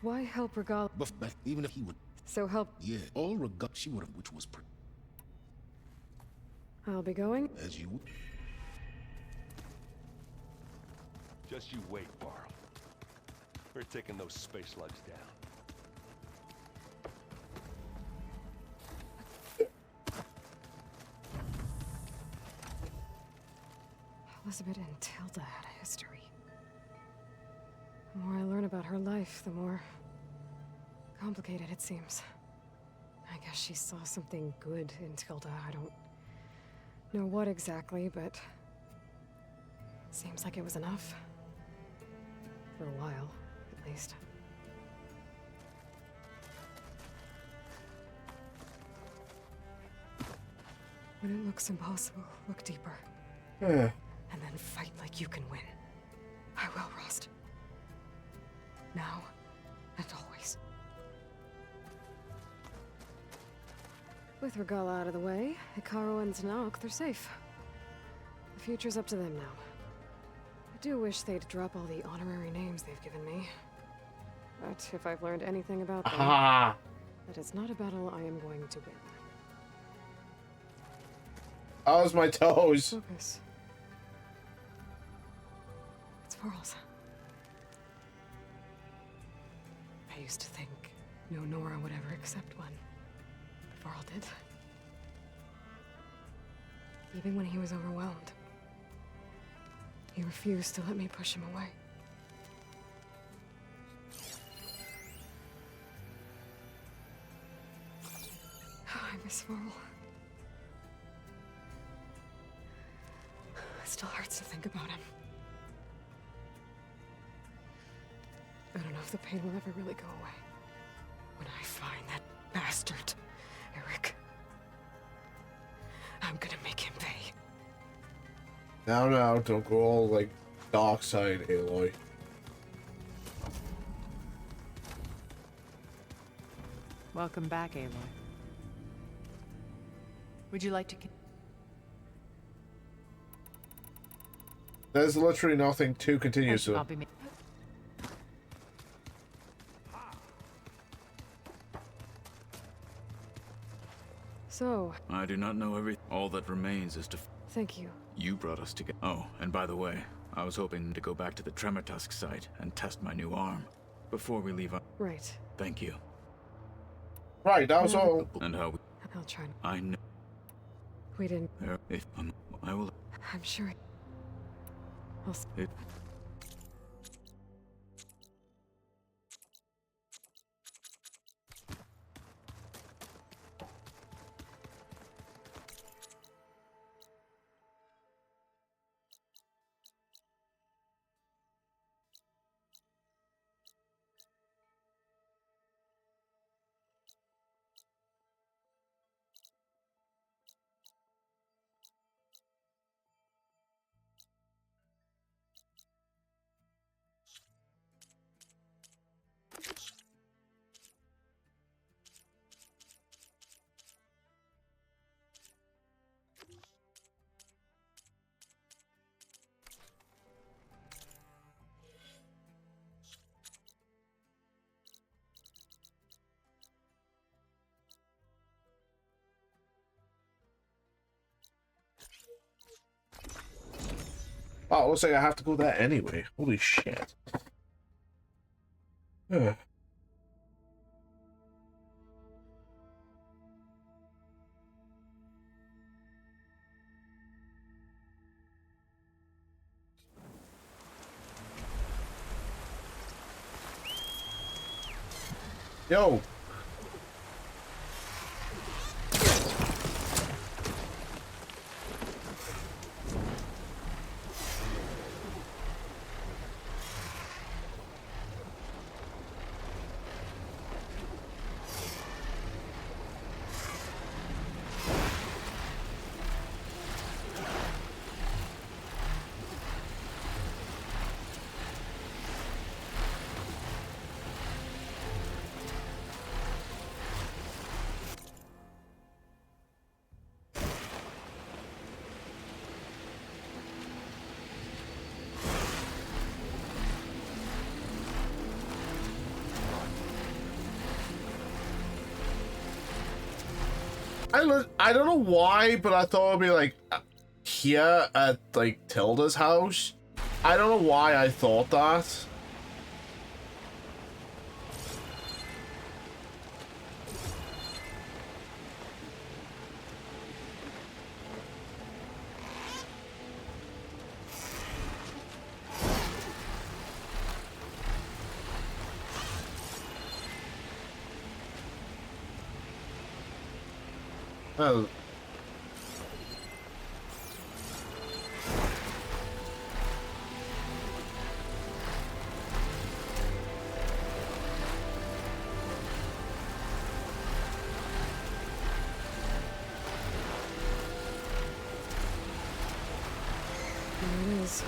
Why help Regal? But even if he would. So help. Yeah, all regard she would have, which was I'll be going. as you would. Just you wait, Varl. We're taking those space slugs down. Elizabeth and Tilda had a history. The more I learn about her life, the more complicated it seems. I guess she saw something good in Tilda. I don't know what exactly, but seems like it was enough. For a while, at least. When it looks impossible, look deeper. Yeah. And then fight like you can win. I will, Rost. Now and always. With Regala out of the way, Hikaru and Tanakh, they're safe. The future's up to them now. I do wish they'd drop all the honorary names they've given me. But if I've learned anything about them, that it's not a battle I am going to win. How's my toes? Focus. It's Varl's. I used to think no Nora would ever accept one. But Varl did. Even when he was overwhelmed. He refused to let me push him away. I miss Varl. It still hurts to think about him. I don't know if the pain will ever really go away. When I find that bastard, Eric, I'm gonna make him pay. Now, don't go all, like, dark side, Aloy. Welcome back, Aloy. Would you like to... There's literally nothing to continue, so... So... I do not know everything. All that remains is to... Thank you. You brought us together. Oh, and by the way, I was hoping to go back to the Tremortusk site and test my new arm before we leave. Right. Thank you. Right, that was all. And how we... I'll try. I know. We didn't... If I will... I'm sure... I'll... It... Oh, it looks like I have to go there anyway. Holy shit. Ugh. Yo. I don't know why, but I thought it'd be like here at like Tilda's house. I don't know why I thought that. Well, There it is.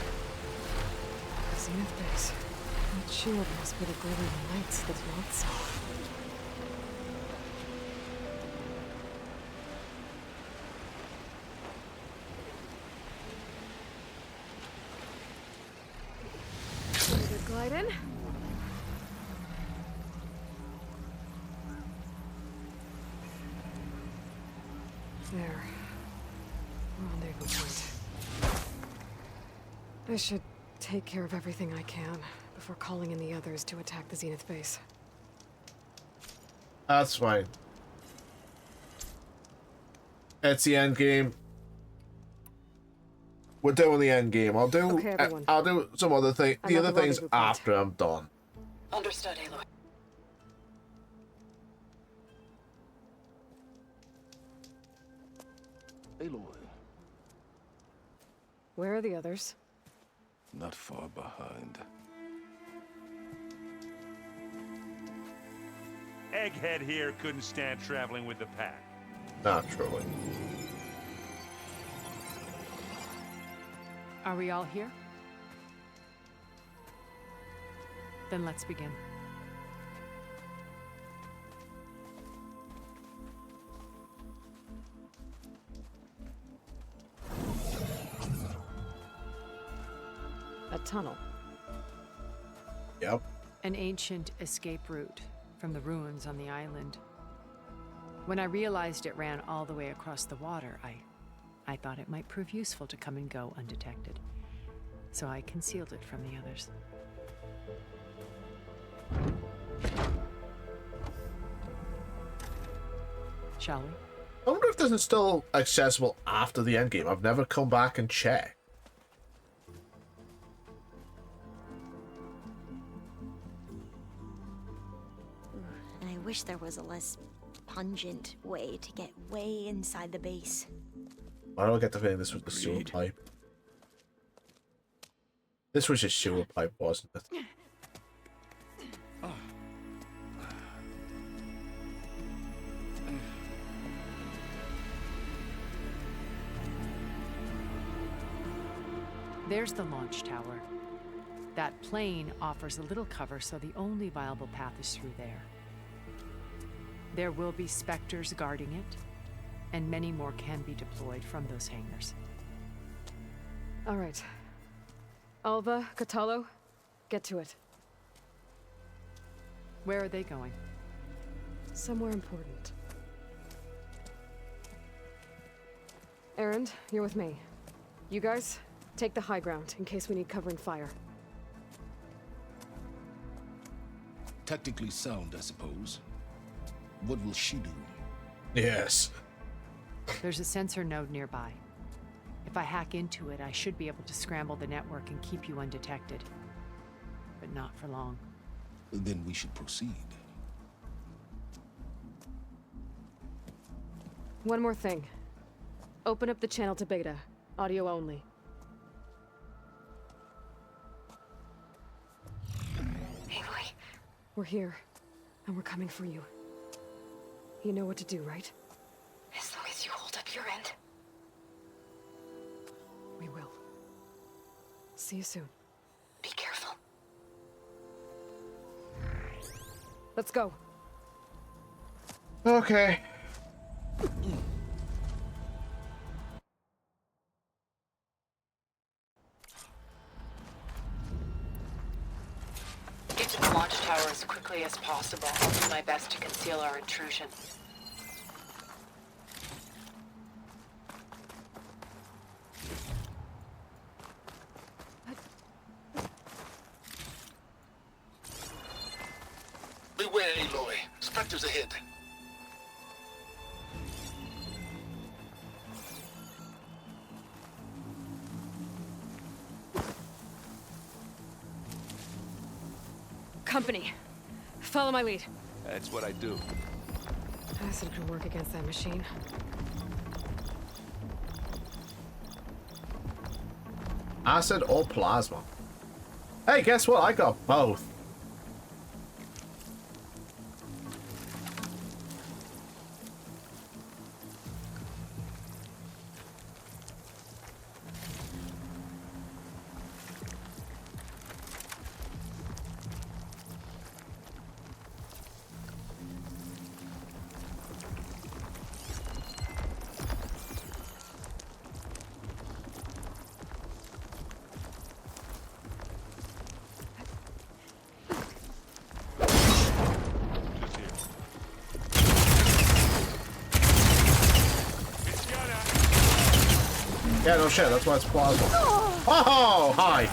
The Zenith base. That shield must be the glowing lights that Walt saw. Good glide in. There. Rendezvous point. I should take care of everything I can before calling in the others to attack the Zenith base. that's fine. It's the end game. We're doing the end game. I'll do. Okay, everyone. I'll do some other thing. I'm The at other the things rendezvous point. after I'm done. Understood, Aloy. Aloy, Where are the others? not far behind. Egghead here couldn't stand traveling with the pack. Naturally. Are we all here? Then let's begin. A tunnel. Yep. An ancient escape route from the ruins on the island. When I realized it ran all the way across the water, I thought it might prove useful to come and go undetected. So I concealed it from the others. Shall we? I wonder if this is still accessible after the end game. I've never come back and checked. And I wish there was a less pungent way to get way inside the base. Why do I get the feeling this was the sewer Agreed. pipe? This was just sewer pipe, wasn't it? There's the launch tower. That plane offers a little cover, so the only viable path is through there. There will be Spectres guarding it, and many more can be deployed from those hangars. All right. Alva, Catalo, get to it. Where are they going? Somewhere important. Erend, you're with me. You guys, take the high ground in case we need covering fire. Tactically sound, I suppose. What will she do? Yes. There's a sensor node nearby. If I hack into it, I should be able to scramble the network and keep you undetected. But not for long. Then we should proceed. One more thing. Open up the channel to Beta. Audio only. Aloy, We're here, and we're coming for you. You know what to do, right? as long as you hold up your end. We will. See you soon. Be careful. Let's go. Okay. Get to the launch tower as quickly as possible. I'll do my best to conceal our intrusion. Beware, Aloy. Spectres ahead. Company. Follow my lead. That's what I do. Acid could work against that machine. Acid or plasma? Hey, guess what? I got both. Yeah, no shit, that's why it's plasma. Oh, hi!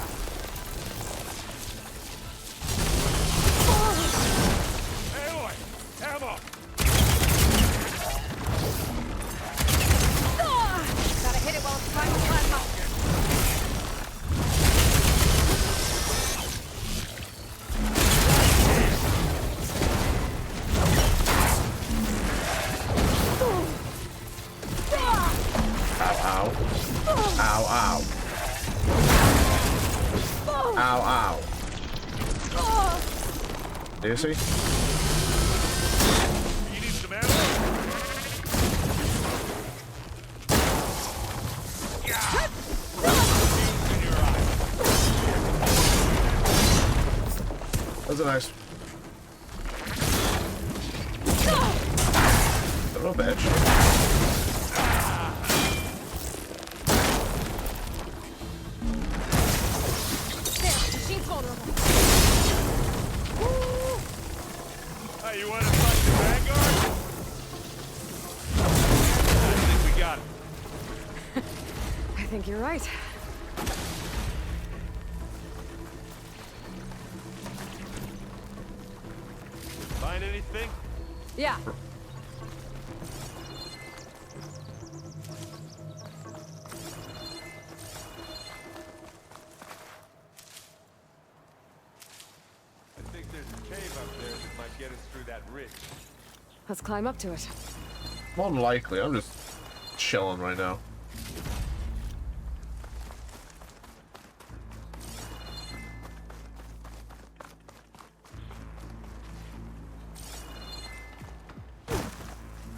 Aloy! Ammo! Gotta hit it while it's primal plasma. Ow, ow. Ow, ow. Do you see? You need some ammo? That's a nice. Little bitch. Hey, you want to fight the Vanguard? I think we got it. I think you're right. Find anything? Yeah. I think there's a cave up there that might get us through that ridge. Let's climb up to it. More than likely, I'm just chilling right now.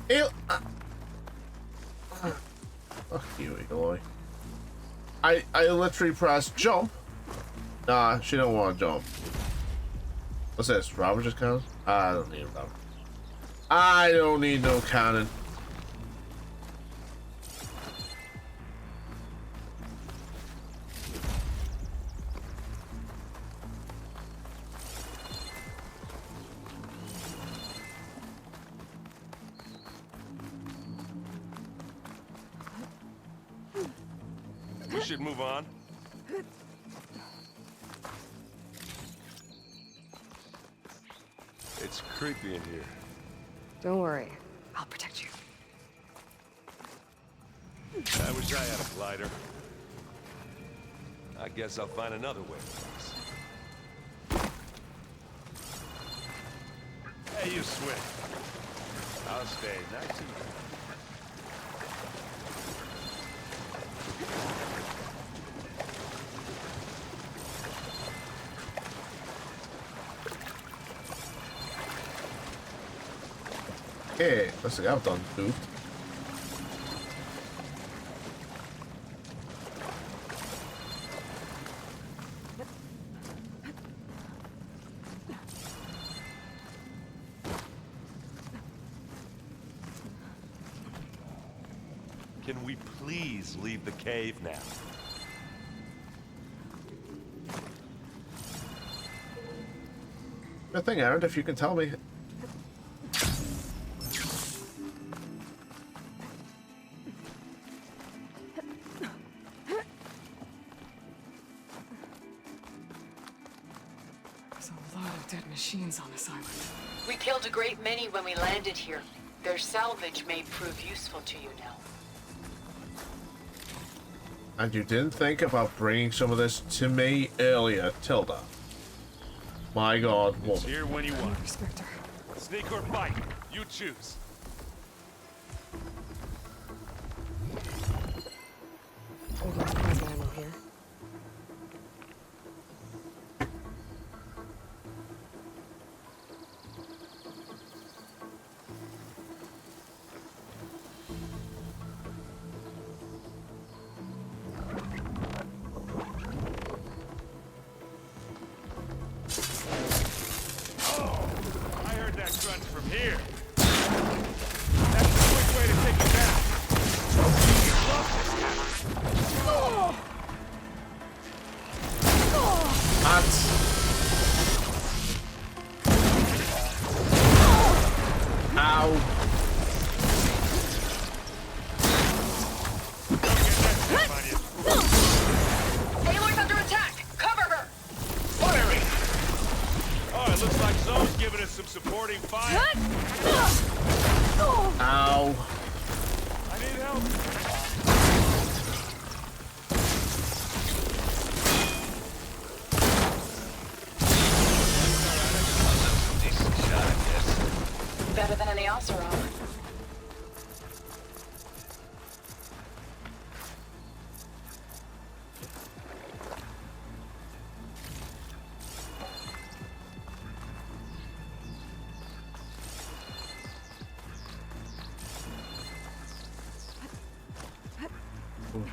Ew. Fuck you, Eloy. I literally pressed jump. Nah, she don't want to jump. What's this? Robert just cannon? I don't need a Robert. I don't need no cannon. We should move on. It's creepy in here. Don't worry. I'll protect you. I wish I had a glider. I guess I'll find another way. Hey, you swim. I'll stay nice and Okay, let's see, I've done poop. Can we please leave the cave now? Good thing, Aaron, if you can tell me. There's a lot of dead machines on this island. We killed a great many when we landed here. Their salvage may prove useful to you now. And you didn't think about bringing some of this to me earlier, Tilda. My God, It's woman. here when you want. Respect her. Sneak or fight, you choose. There's plasma ammo here.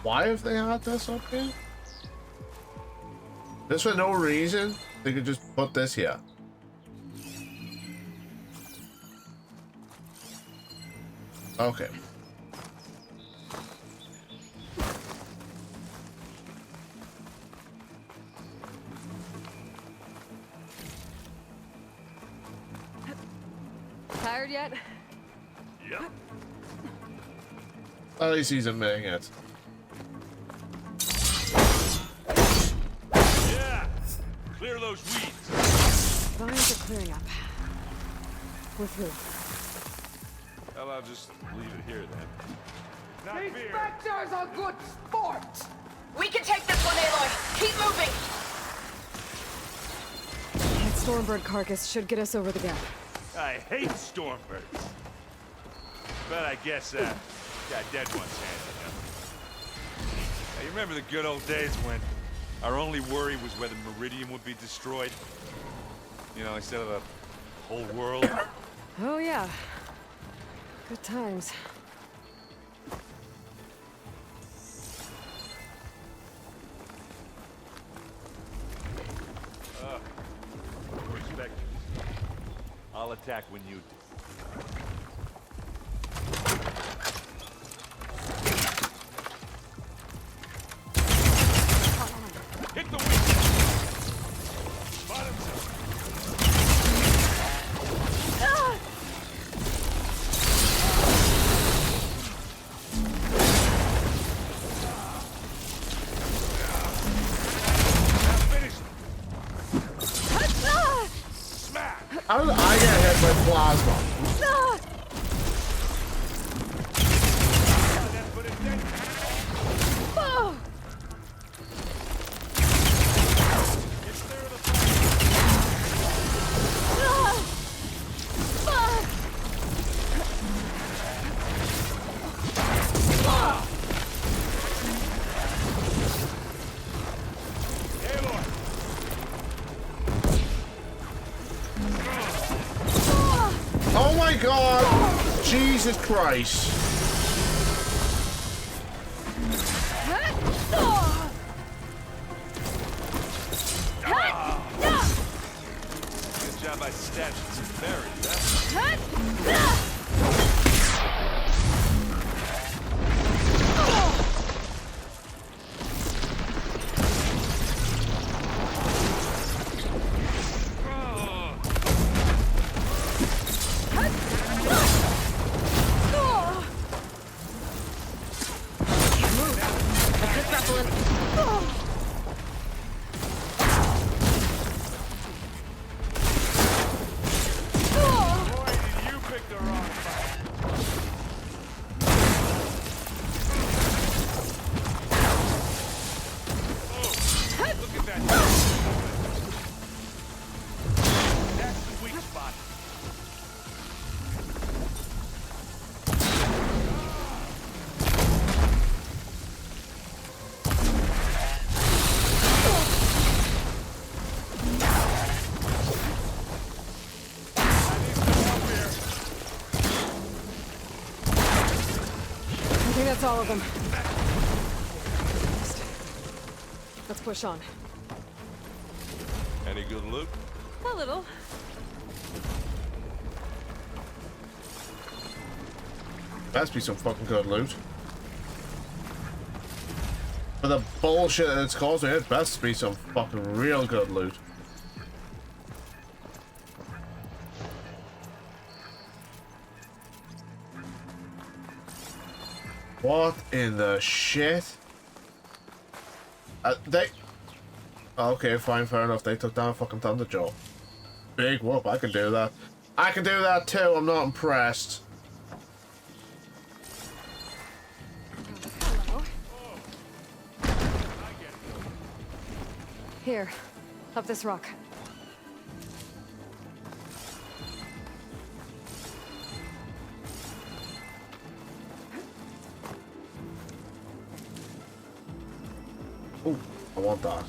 Why have they had this up here? Just for no reason? They could just put this here. Okay. Tired yet? Yep. At least he's admitting it. Yeah! Clear those weeds. Vines are clearing up. We're through. Well, I'll just leave it here then. Not These beer. Spectres are good sport! We can take this one, Aloy! Keep moving! That Stormbird carcass should get us over the gap. I hate Stormbirds. But I guess, got dead ones handy enough. Now, you remember the good old days when our only worry was whether Meridian would be destroyed? You know, instead of the whole world? Oh yeah. Good times. Respect. I'll attack when you do. Hit the wing! Bottoms up! How did I get hit by plasma? Oh my god! Jesus Christ! Good job I stashed some berries, huh? That's all of them. Let's push on. Any good loot? A little. Must be some fucking good loot. For the bullshit that it's causing, it best be some fucking real good loot. What in the shit? They... Okay, fine, fair enough. They took down fucking Thunderjaw. Big whoop, I can do that. I can do that too, I'm not impressed. Hello. Here, up this rock. Ooh, I want that.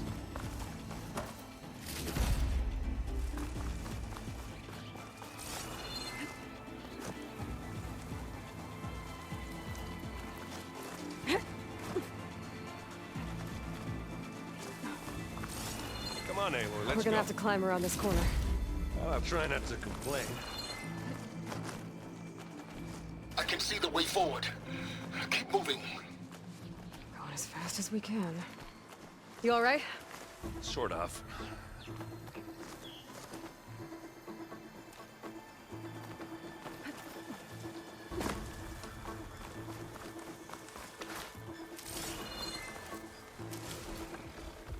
on, Aloy. Let's We're gonna go. have to climb around this corner. Well, I'll try not to complain. I can see the way forward. Keep moving. Going as fast as we can. You all right? Sort of.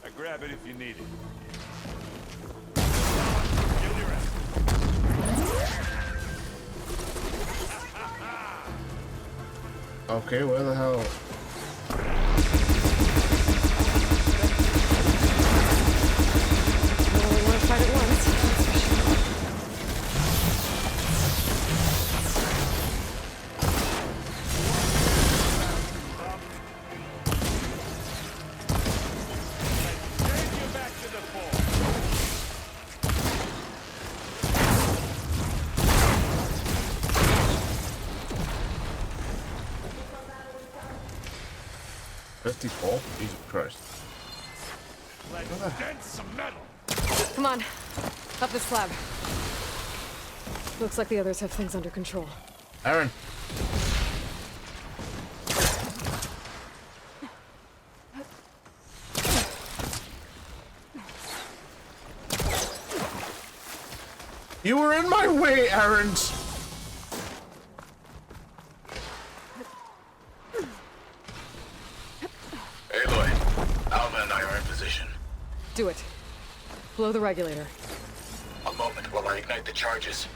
I grab it if you need it. Get your ass. Okay, where the hell? We only want to fight at once. That's for sure. Take you back to the fort. 54? Jesus Christ. Let's dent some metal. Come on. Up the slab. Looks like the others have things under control. Aaron. You were in my way, Aaron. Aloy, Alma and I are in position. Do it. Blow the regulator. A moment while I ignite the charges.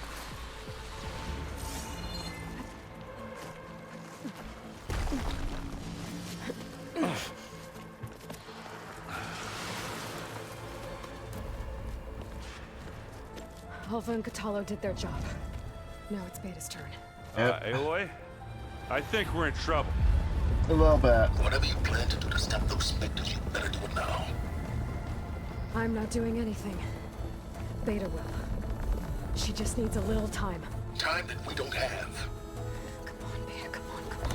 Alva and Catalo did their job. Now it's Beta's turn. Aloy? I think we're in trouble. A little bit. Whatever you plan to do to stop those specters, you better do it now. I'm not doing anything. Beta will. She just needs a little time. Time that we don't have. Come on, Beta, come on, come on,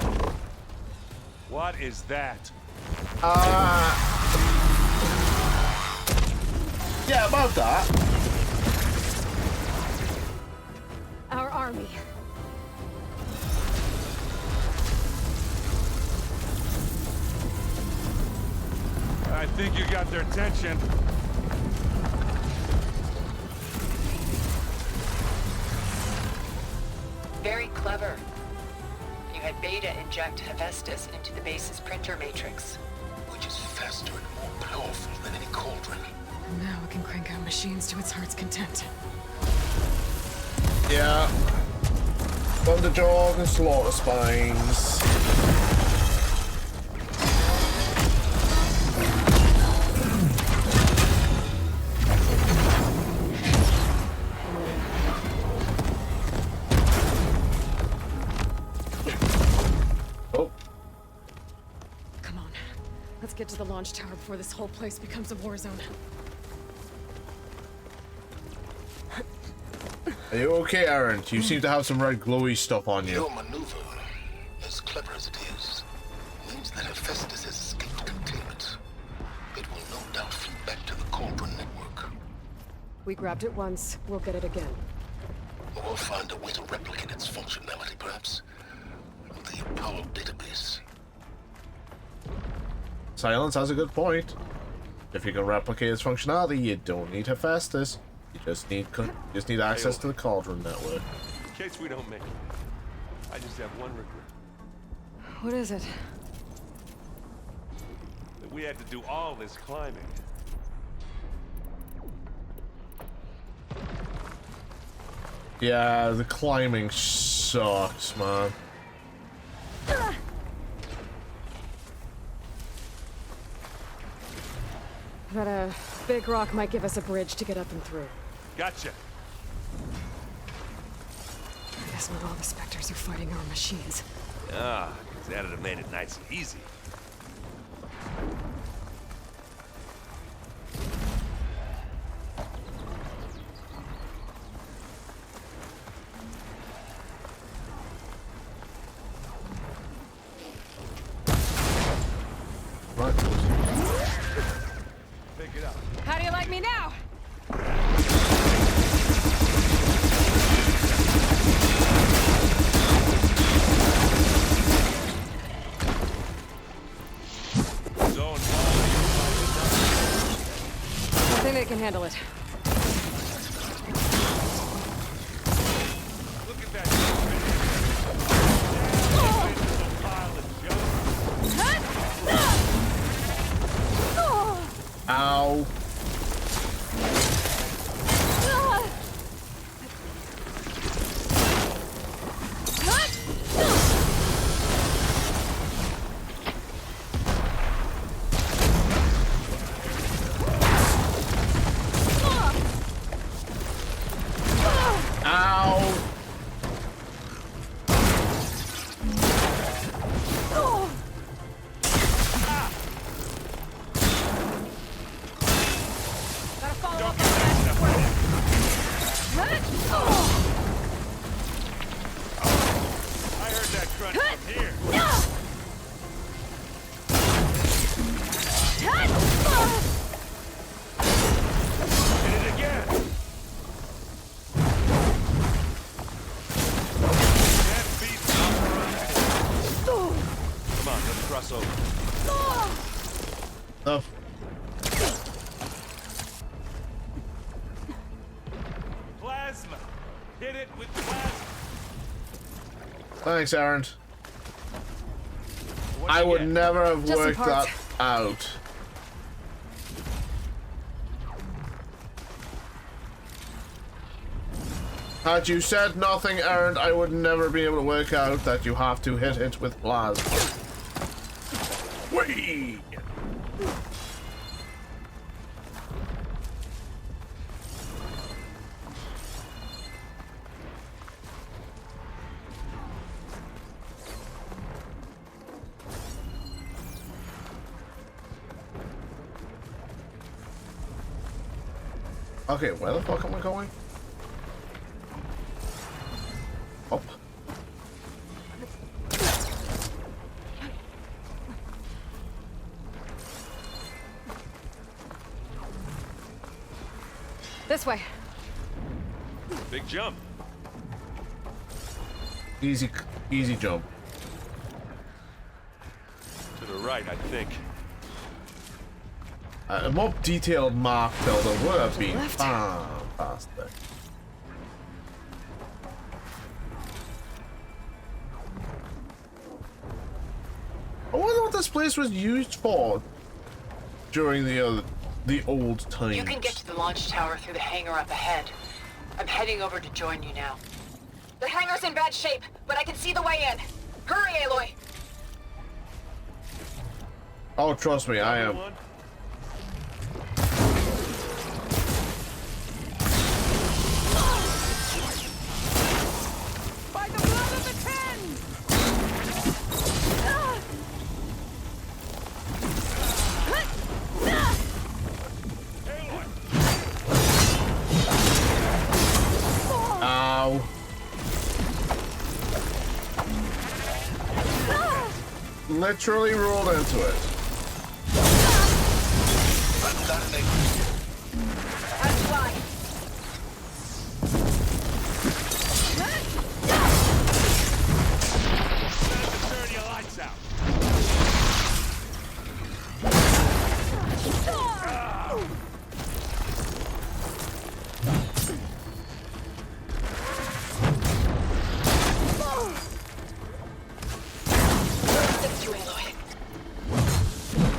come on. What is that? Yeah, about that. Our army. I think you got their attention. Very clever. You had Beta inject Hephaestus into the base's printer matrix. Which is faster and more powerful than any cauldron. And now it can crank out machines to its heart's content. Yeah. Thunderjaw and Slaughter Spines. Oh. Come on. Let's get to the launch tower before this whole place becomes a war zone. Are you okay, Aaron? You seem to have some red glowy stuff on you. Your maneuver, as clever as it is, means that Hephaestus has escaped containment. It will no doubt flew back to the cauldron network. We grabbed it once, we'll get it again. We'll find a way to replicate its functionality, perhaps. The Apollo database. Silence has a good point. If you can replicate its functionality, you don't need Hephaestus. You just need access to the Cauldron network. In case we don't make it, I just have one regret. What is it? That we had to do all this climbing. Yeah, the climbing sucks, man. That big rock might give us a bridge to get up and through. Gotcha. I guess not all the specters are fighting our machines. Ah, because that'd have made it nice and easy. handle it. Look at that invisible pile of junk. Ow. Plasma. Hit it with plasma. Thanks, Aaron. I would never have worked that out. Had you said nothing, Aaron, I would never be able to work out that you have to hit it with plasma. Whee! Okay, where the fuck am I going? Up. This way. Big jump. Easy jump. To the right, I think. A more detailed map builder would have been fantastic. I wonder what this place was used for during the old times. You can get to the launch tower through the hangar up ahead. I'm heading over to join you now. The hangar's in bad shape, but I can see the way in. Hurry, Aloy! Oh, trust me, I am. By the blood of the Ten! Ow. Literally rolled into it. That's why. Turn your lights out.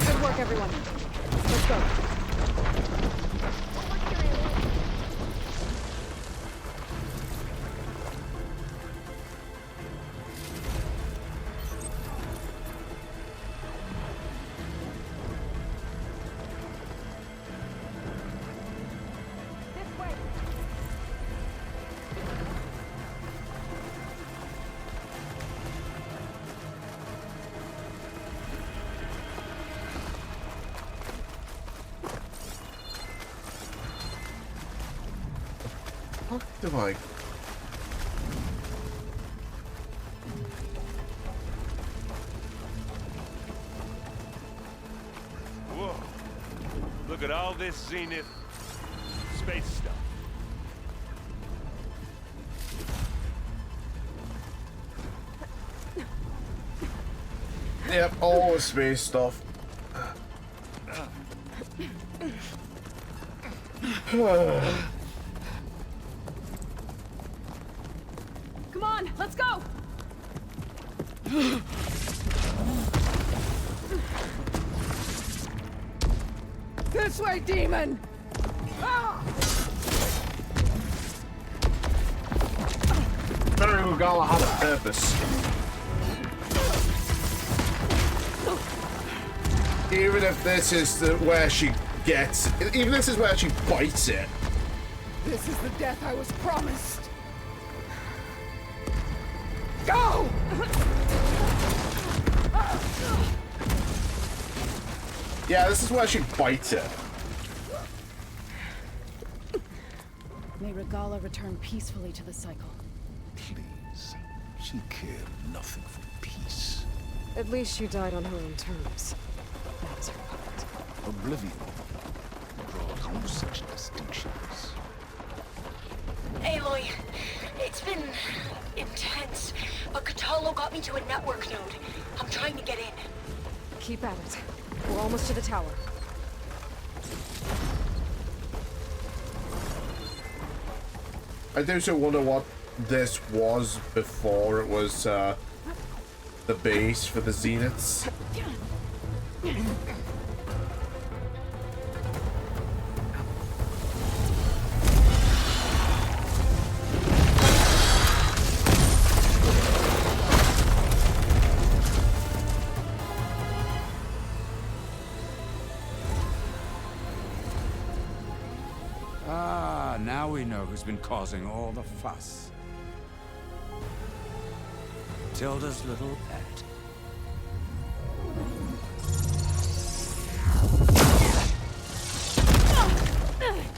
Good work, everyone. Let's go. What do I? Whoa. Look at all this Zenith space stuff. Yep, all the space stuff. Come on, let's go! This way, demon! Mary Ugala had a purpose. Even if this is where she gets, even this is where she bites it. This is the death I was promised. Go! Yeah, this is where she bites it. May Regala return peacefully to the cycle. Please. She cared nothing for peace. At least she died on her own terms. That was her part. Oblivion draws no such distinctions. Aloy, it's been intense, but Catalo got me to a network node. I'm trying to get in. Keep at it. We're almost to the tower. I do so wonder what this was before it was the base for the Zeniths. Now we know who's been causing all the fuss. Tilda's little pet.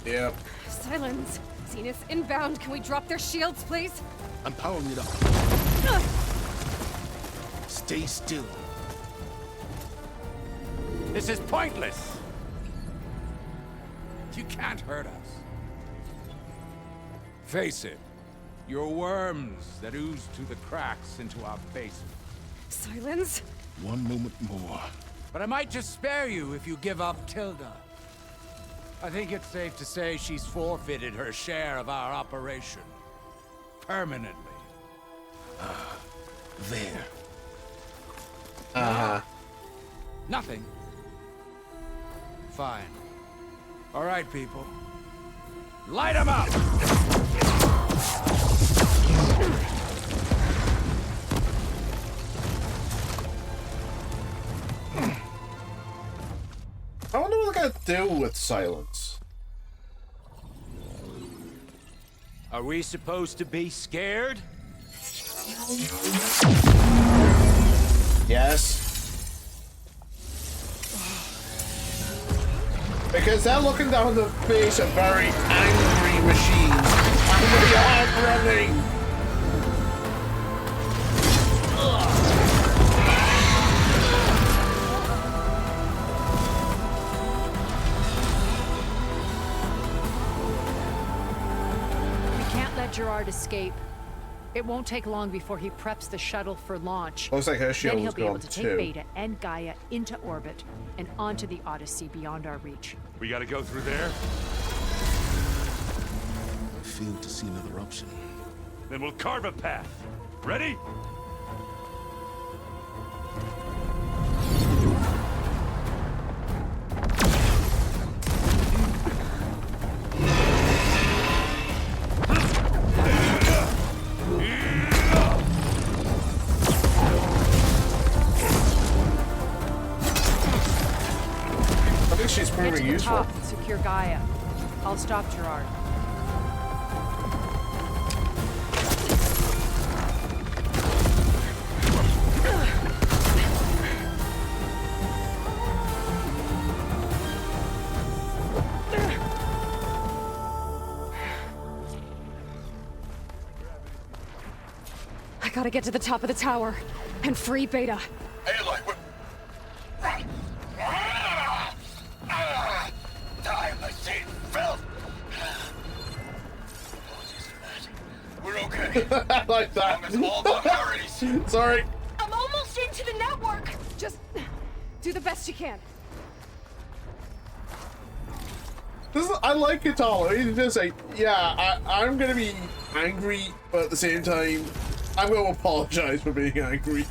Yep. Silence. Zeniths inbound. Can we drop their shields, please? I'm powering it up. Stay still. This is pointless. You can't hurt us. Face it, you're worms that ooze through the cracks into our basement. Silence? One moment more. But I might just spare you if you give up Tilda. I think it's safe to say she's forfeited her share of our operation. Permanently. There. Uh-huh. Nothing. Fine. All right, people. Light 'em up! I wonder what they're gonna do with silence. Are we supposed to be scared? Yes. Because they're looking down the face of very angry machines, and they are running. We can't let Gerard escape. It won't take long before he preps the shuttle for launch. Looks like her Then shield he'll is be able gone to take too. Beta and Gaia into orbit and onto the Odyssey beyond our reach. We gotta go through there? I fail to see another option. Then we'll carve a path. Ready? I think she's Get proving to the useful. top and secure Gaia. I'll stop Gerard. I gotta get to the top of the tower and free Beta. Aloy, what? Die, my seat, filth! Apologies for that. We're okay. I like that. As long as all the hurries. Sorry. I'm almost into the network. Just do the best you can. I like Italo. He's just like, yeah, I'm gonna be angry, but at the same time, I'm gonna apologize for being angry.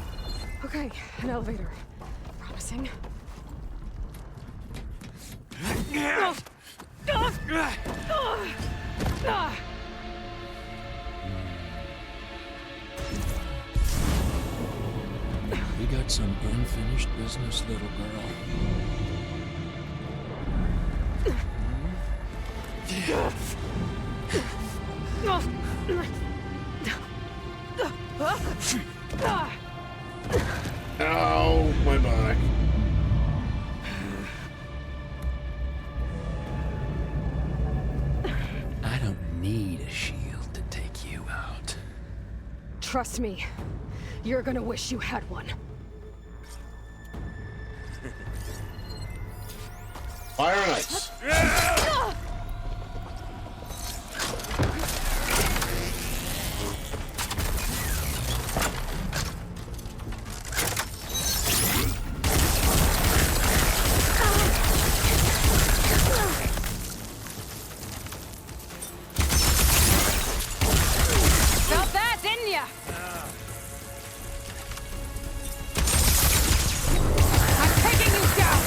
Okay, an elevator. Promising. We got some unfinished business, little girl. Ow, my back. I don't need a shield to take you out. Trust me, you're gonna wish you had one. Fire and ice. Felt that, didn't ya? I'm taking you down!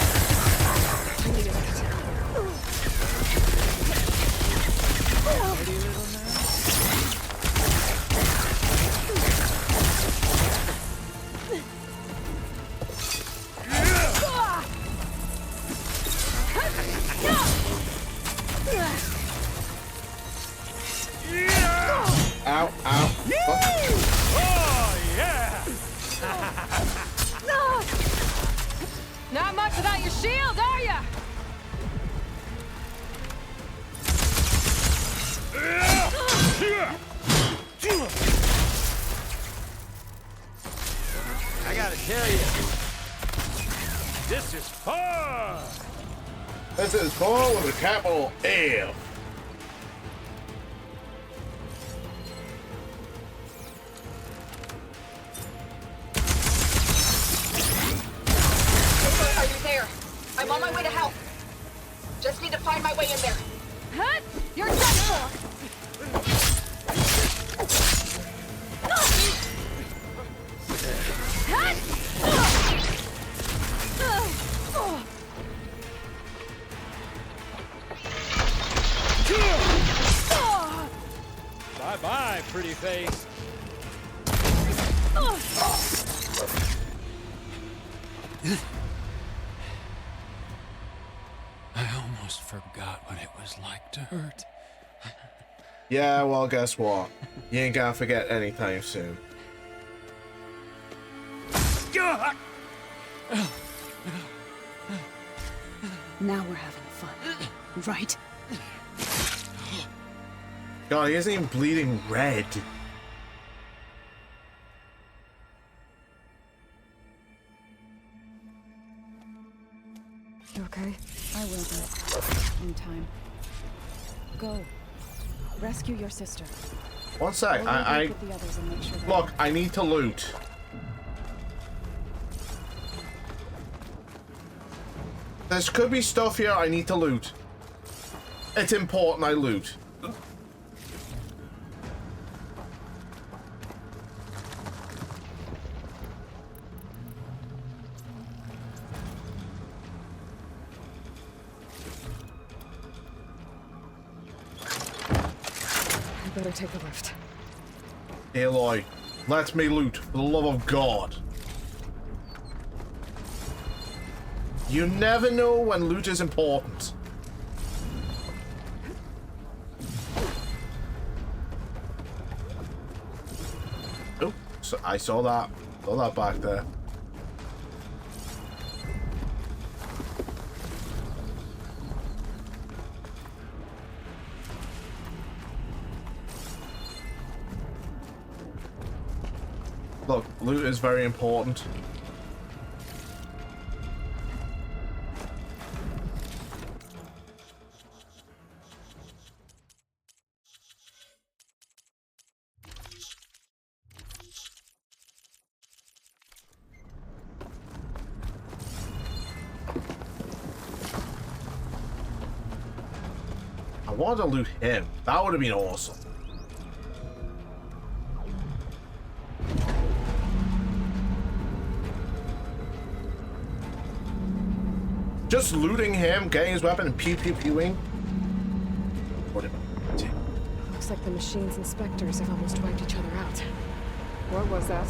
Ow, ow. Oh, yeah! Not much without your shield, are ya? I gotta tell you, this is fun! This is fun with a capital F. Are you there? I'm on my way to help. Just need to find my way in there. Huh? You're done for! Bye-bye, pretty face. I almost forgot what it was like to hurt. Yeah, well, guess what? You ain't gonna forget anytime soon. Now we're having fun, right? God, he isn't even bleeding red. You okay? I will be. In time. Go. Rescue your sister. One sec, I'll look at the others and make sure they're Look, I need to loot. There could be stuff here I need to loot. It's important I loot. You better take the lift. Aloy, let me loot, for the love of God. You never know when loot is important. Oh, so I saw that. Saw that back there. Look, loot is very important. wanted to loot him. That would have been awesome. Just looting him, getting his weapon, and pew-pew-pewing. Looks like the machine's inspectors have almost wiped each other out. What was that?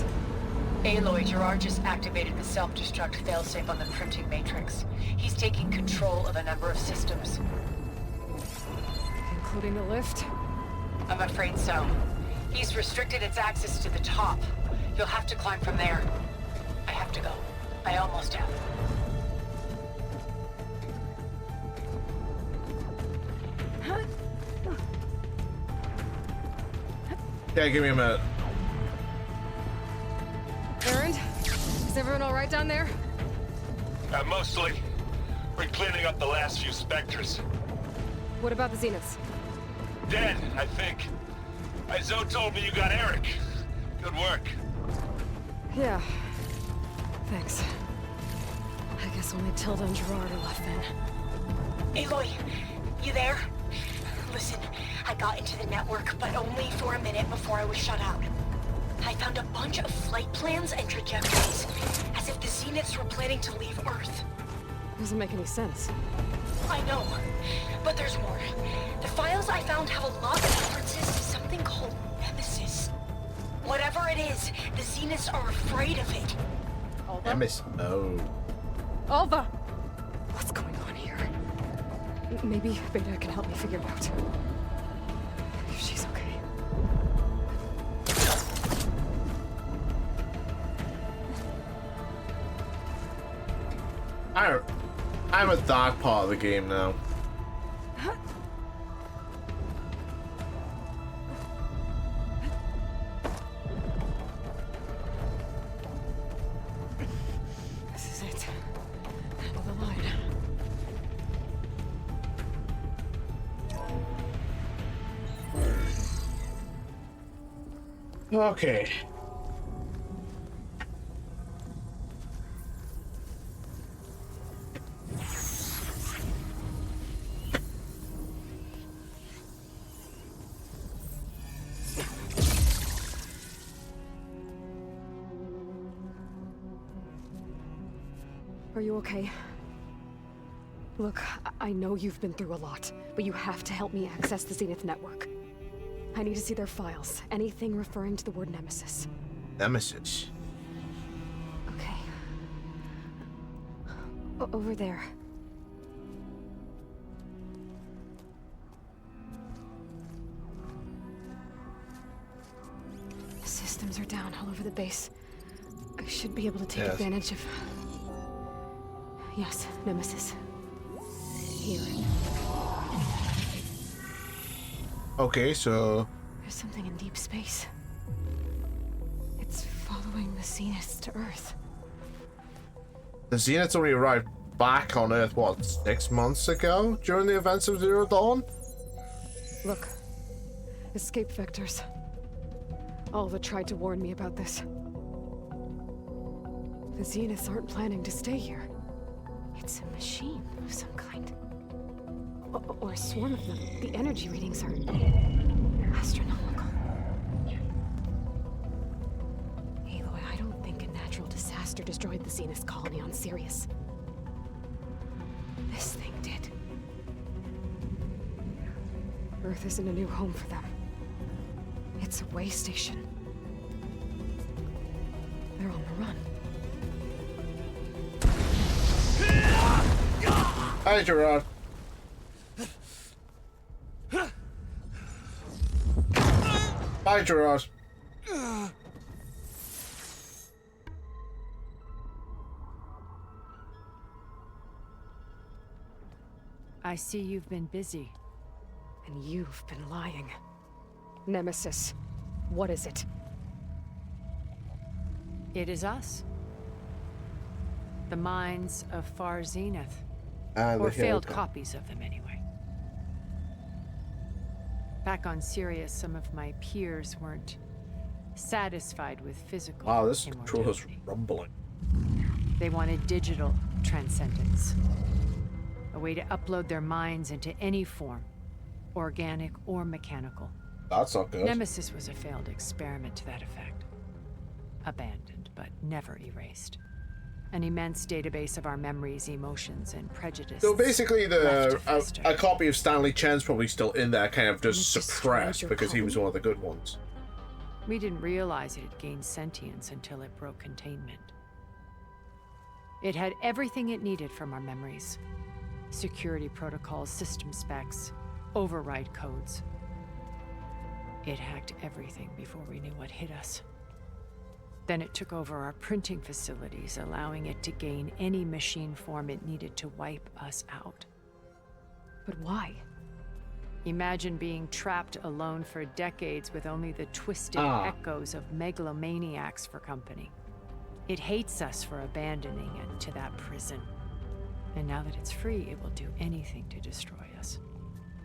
Aloy, Gerard just activated the self-destruct failsafe on the printing matrix. He's taking control of a number of systems. Including the lift? I'm afraid so. He's restricted its access to the top. You'll have to climb from there. I have to go. I almost have. Yeah, give me a minute. Erend, is everyone all right down there? Mostly. We're cleaning up the last few specters. What about the Zeniths? Dead, I think. Zoe told me you got Eric. Good work. Yeah. Thanks. I guess only Tilda and Gerard are left then. Aloy, you there? Listen, I got into the network, but only for a minute before I was shut out. I found a bunch of flight plans and trajectories, as if the Zeniths were planning to leave Earth. Doesn't make any sense. I know, but there's more. The files I found have a lot of references to something called Nemesis. Whatever it is, the Zeniths are afraid of it. Nemesis. Oh. Alva! What's going on here? Maybe Beta can help me figure it out. If she's okay. I'm at that part of the game now. This is it. End of the line. Okay. Are you okay? Look, I know you've been through a lot, but you have to help me access the Zenith network. I need to see their files. Anything referring to the word Nemesis. Nemesis. Okay. Over there. The systems are down all over the base. I should be able to take advantage of... Yes, Nemesis. Here. Okay, so... There's something in deep space. It's following the Zeniths to Earth. The Zeniths only arrived back on Earth, what, 6 months ago? During the events of Zero Dawn? Look. Escape vectors. Alva tried to warn me about this. The Zeniths aren't planning to stay here. It's a machine of some kind. Or a swarm of them. The energy readings are astronomical. Aloy, I don't think a natural disaster destroyed the Zenith colony on Sirius. This thing did. Earth isn't a new home for them. It's a way station. They're on the run. Hi, Gerard. Bye, Gerard. I see you've been busy. And you've been lying. Nemesis, what is it? It is us. The minds of Far Zenith. Or failed copies of them, anyway. Back on Sirius, some of my peers weren't satisfied with physical Wow, this controller's rumbling. They wanted digital transcendence. A way to upload their minds into any form. organic or mechanical. That's not good. Nemesis was a failed experiment to that effect. Abandoned, but never erased. An immense database of our memories, emotions, and prejudices. So basically, a copy of Stanley Chen's probably still in there, kind of just suppressed because he was one of the good ones. We didn't realize it had gained sentience until it broke containment. It had everything it needed from our memories. Security protocols, system specs, override codes. It hacked everything before we knew what hit us. Then it took over our printing facilities, allowing it to gain any machine form it needed to wipe us out. But why? Imagine being trapped alone for decades with only the twisted echoes of megalomaniacs for company. It hates us for abandoning it to that prison. And now that it's free, it will do anything to destroy us,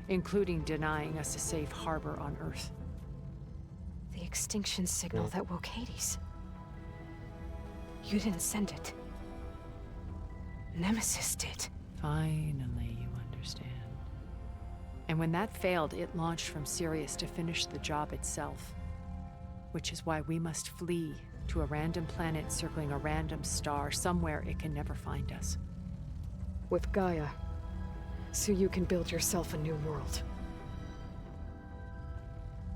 including denying us a safe harbor on Earth. The extinction signal that woke Hades. You didn't send it. Nemesis did. Finally, you understand. And when that failed, it launched from Sirius to finish the job itself. Which is why we must flee to a random planet circling a random star, somewhere it can never find us. With Gaia. So you can build yourself a new world.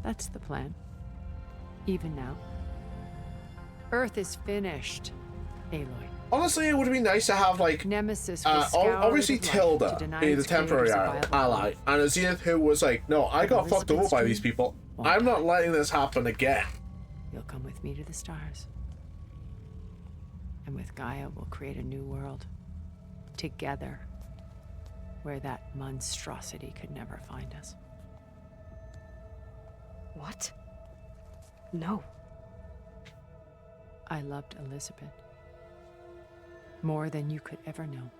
That's the plan. Even now. Earth is finished, Aloy. Honestly, it would have been nice to have, like, Nemesis obviously Tilda being the temporary ally, and a Zenith who was like, no, I got fucked over by these people. I'm not letting this happen again. You'll come with me to the stars. And with Gaia, we'll create a new world. Together. Where that monstrosity could never find us. What? No. I loved Elizabeth. More than you could ever know.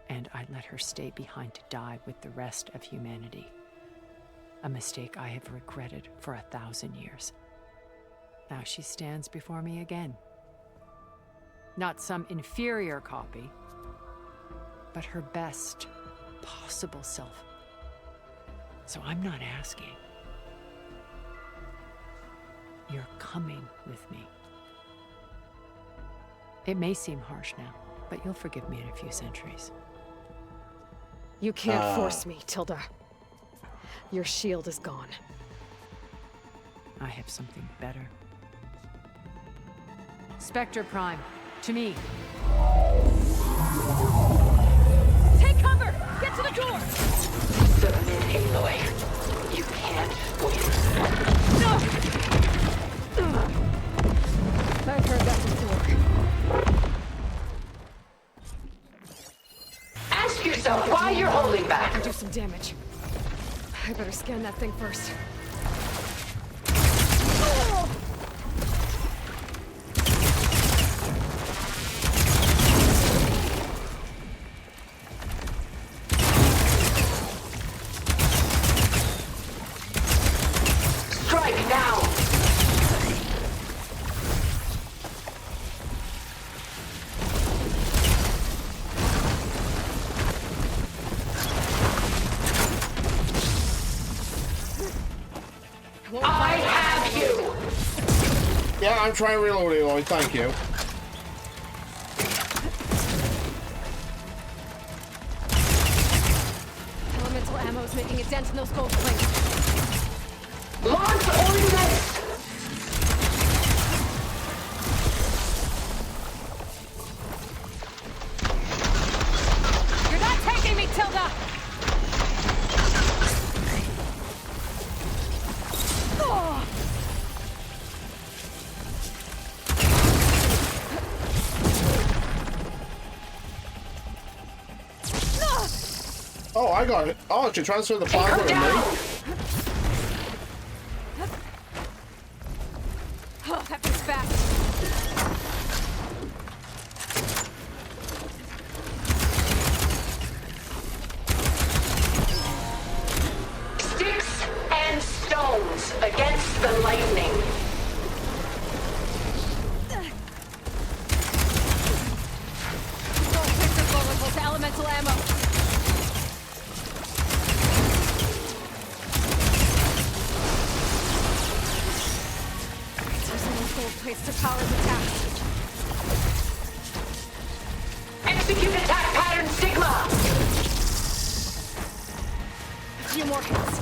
And I let her stay behind to die with the rest of humanity. A mistake I have regretted for 1,000 years. Now she stands before me again. Not some inferior copy, but her best possible self. So I'm not asking. You're coming with me. It may seem harsh now, but you'll forgive me in a few centuries. You can't force me, Tilda. Your shield is gone. I have something better. Spectre Prime, to me. Take cover! Get to the door! Submit, Aloy. You can't win. No! I've heard that before. Ask yourself why you're holding back. I can do some damage. I better scan that thing first. Strike now! I have you! Yeah, I'm trying reloading, Aloy, thank you. Elemental ammo's making a dent in those gold plates. Launch ordnance! You're not taking me, Tilda! Oh, I got it. Oh, she transferred the plasma to me. Oh, that was fast. Sticks and stones against the lightning. Gold plates are vulnerable to elemental ammo. place to power the attack. Execute attack pattern Sigma! A few more hits.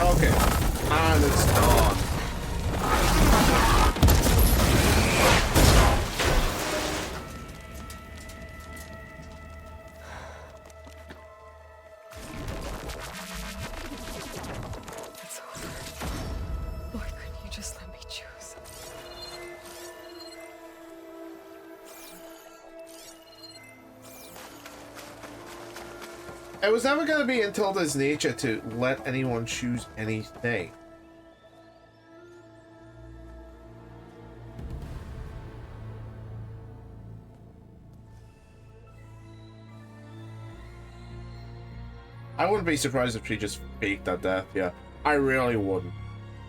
Okay. And it's done. It's over. Why couldn't you just let me choose? It was never going to be in Tilda's nature to let anyone choose anything. I wouldn't be surprised if she just faked that death, yeah. I really wouldn't.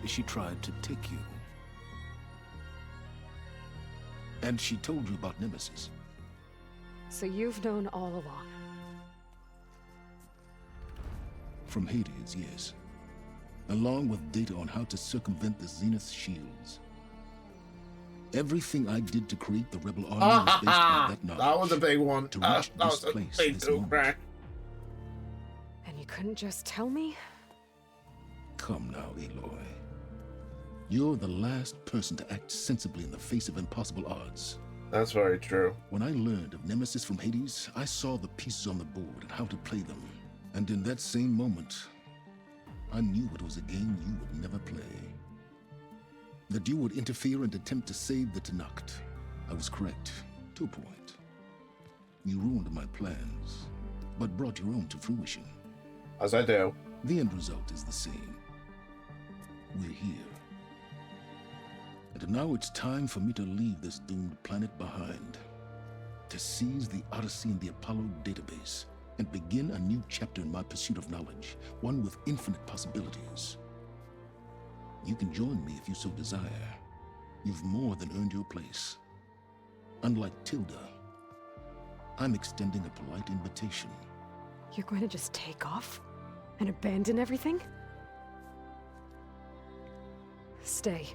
She tried to take you. And she told you about Nemesis. So you've known all along. From Hades, yes. Along with data on how to circumvent the Zeniths' shields. Everything I did to create the rebel army was based on that knowledge. That was a big one. To reach That this was a place, big this toe moment. crack. And you couldn't just tell me? Come now, Aloy. You're the last person to act sensibly in the face of impossible odds. That's very true. When I learned of Nemesis from Hades, I saw the pieces on the board and how to play them. And in that same moment, I knew it was a game you would never play. That you would interfere and attempt to save the Tenakth. I was correct, to a point. You ruined my plans, but brought your own to fruition. As I do. The end result is the same. We're here. And now it's time for me to leave this doomed planet behind. To seize the Odyssey and the Apollo database, and begin a new chapter in my pursuit of knowledge, one with infinite possibilities. You can join me if you so desire. You've more than earned your place. Unlike Tilda, I'm extending a polite invitation. You're going to just take off? And abandon everything? Stay.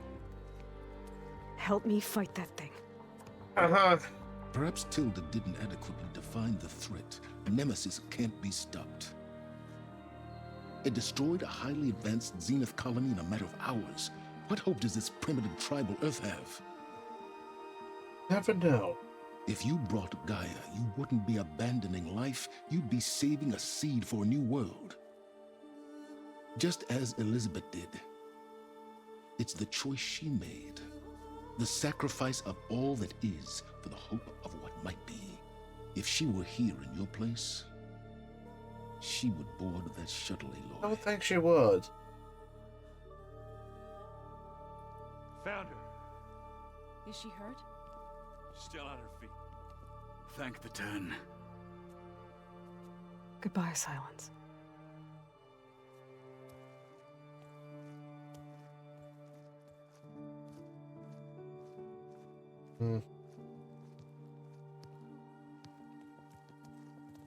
Help me fight that thing. Perhaps Tilda didn't adequately define the threat. Nemesis can't be stopped. It destroyed a highly advanced Zenith colony in a matter of hours. What hope does this primitive tribal Earth have? Never know. If you brought Gaia, you wouldn't be abandoning life, you'd be saving a seed for a new world. Just as Elizabeth did. It's the choice she made. The sacrifice of all that is for the hope of what might be. If she were here in your place, she would board that shuttle, Aloy. I don't think she would. Found her. Is she hurt? Still on her feet. Thank the Ten. Goodbye, Silence.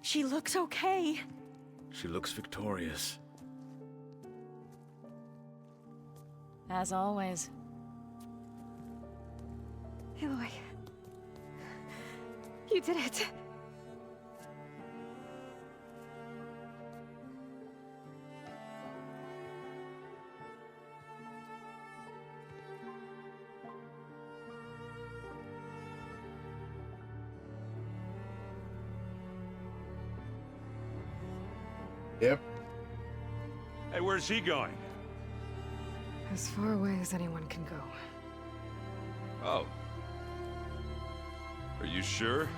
She looks okay. She looks victorious. As always. Aloy. You did it. Yep. Hey, where's he going? As far away as anyone can go. Oh. Are you sure?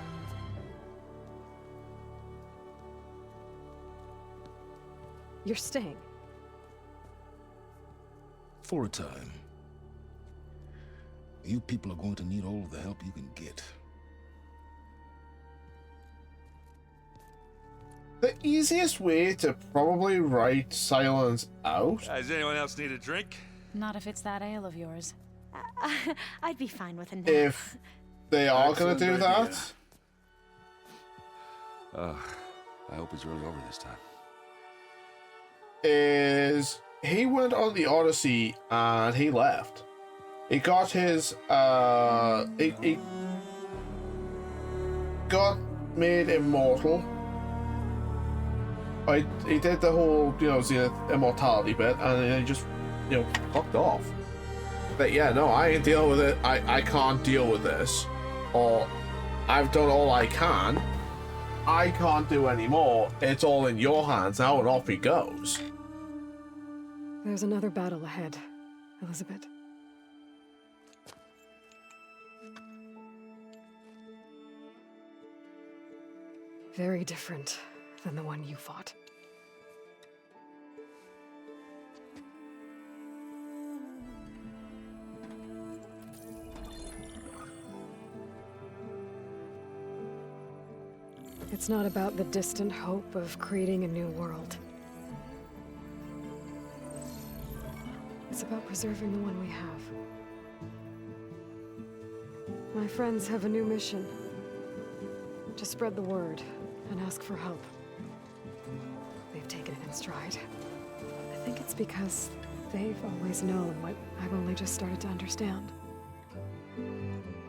You're staying. For a time. You people are going to need all of the help you can get. easiest way to probably write Silence out. Does anyone else need a drink? Not if it's that ale of yours. I'd be fine with a nap. If they are going to do Excellent idea. that, I hope it's really over this time. is he went on the Odyssey and he left. He got his he got made immortal. He did the whole, you know, Zenith immortality bit, and then he just, you know, fucked off. But yeah, no, I ain't dealing with it. I can't deal with this. Or I've done all I can. I can't do any more. It's all in your hands now, and off he goes. There's another battle ahead, Elizabeth. Very different than the one you fought. It's not about the distant hope of creating a new world. It's about preserving the one we have. My friends have a new mission. To spread the word and ask for help. They've taken it in stride. I think it's because they've always known what I've only just started to understand.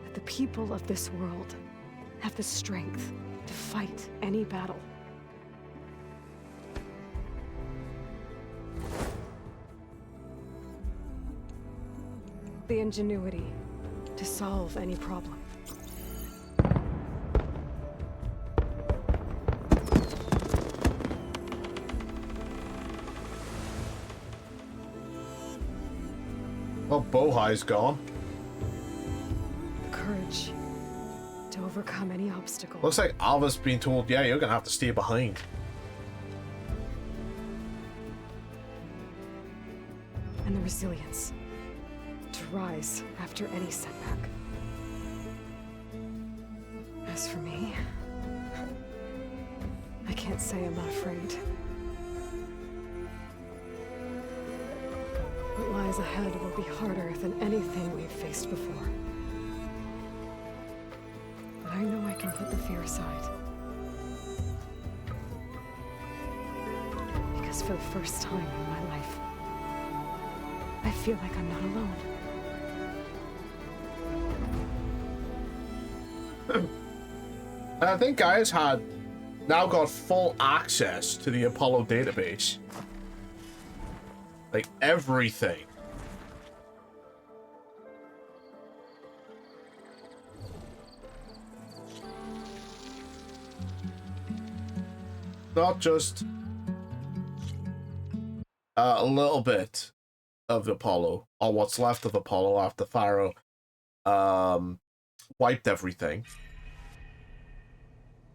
That the people of this world have the strength to fight any battle. The ingenuity to solve any problem. Well, Bohai's gone. The courage to overcome any obstacle. Looks like Alva's been told, yeah, you're gonna have to stay behind. And the resilience to rise after any setback. As for me, I can't say I'm not afraid. What lies ahead will be harder than anything we've faced before. But I know I can put the fear aside. Because for the first time in my life, I feel like I'm not alone. I think guys had now got full access to the Apollo database. Like everything. Not just a little bit of the Apollo, or what's left of Apollo after Pharaoh wiped everything.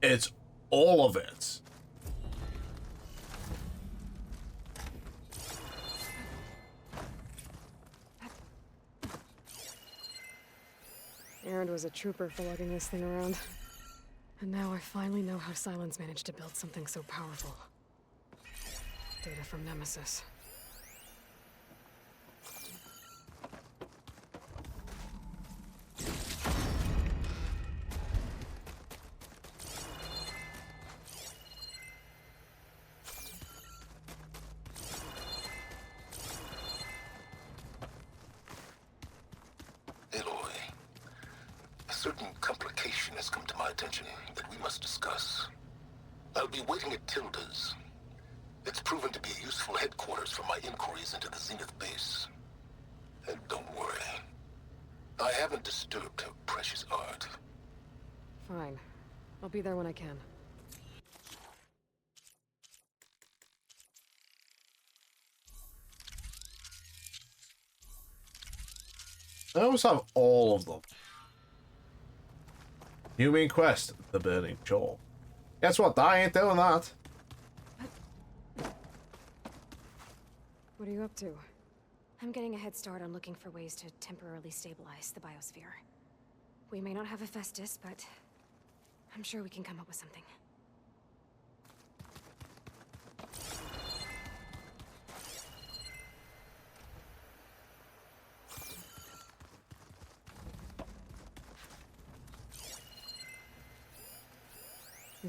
It's all of it. Aaron was a trooper for lugging this thing around. And now I finally know how Silence managed to build something so powerful. Data from Nemesis. A certain complication has come to my attention that we must discuss. I'll be waiting at Tilda's. It's proven to be a useful headquarters for my inquiries into the Zenith base. And don't worry, I haven't disturbed her precious art. Fine. I'll be there when I can. I always have all of them. New main quest, the Burning Shore. Guess what? I ain't doing that. What are you up to? I'm getting a head start on looking for ways to temporarily stabilize the biosphere. We may not have Hephaestus, but I'm sure we can come up with something.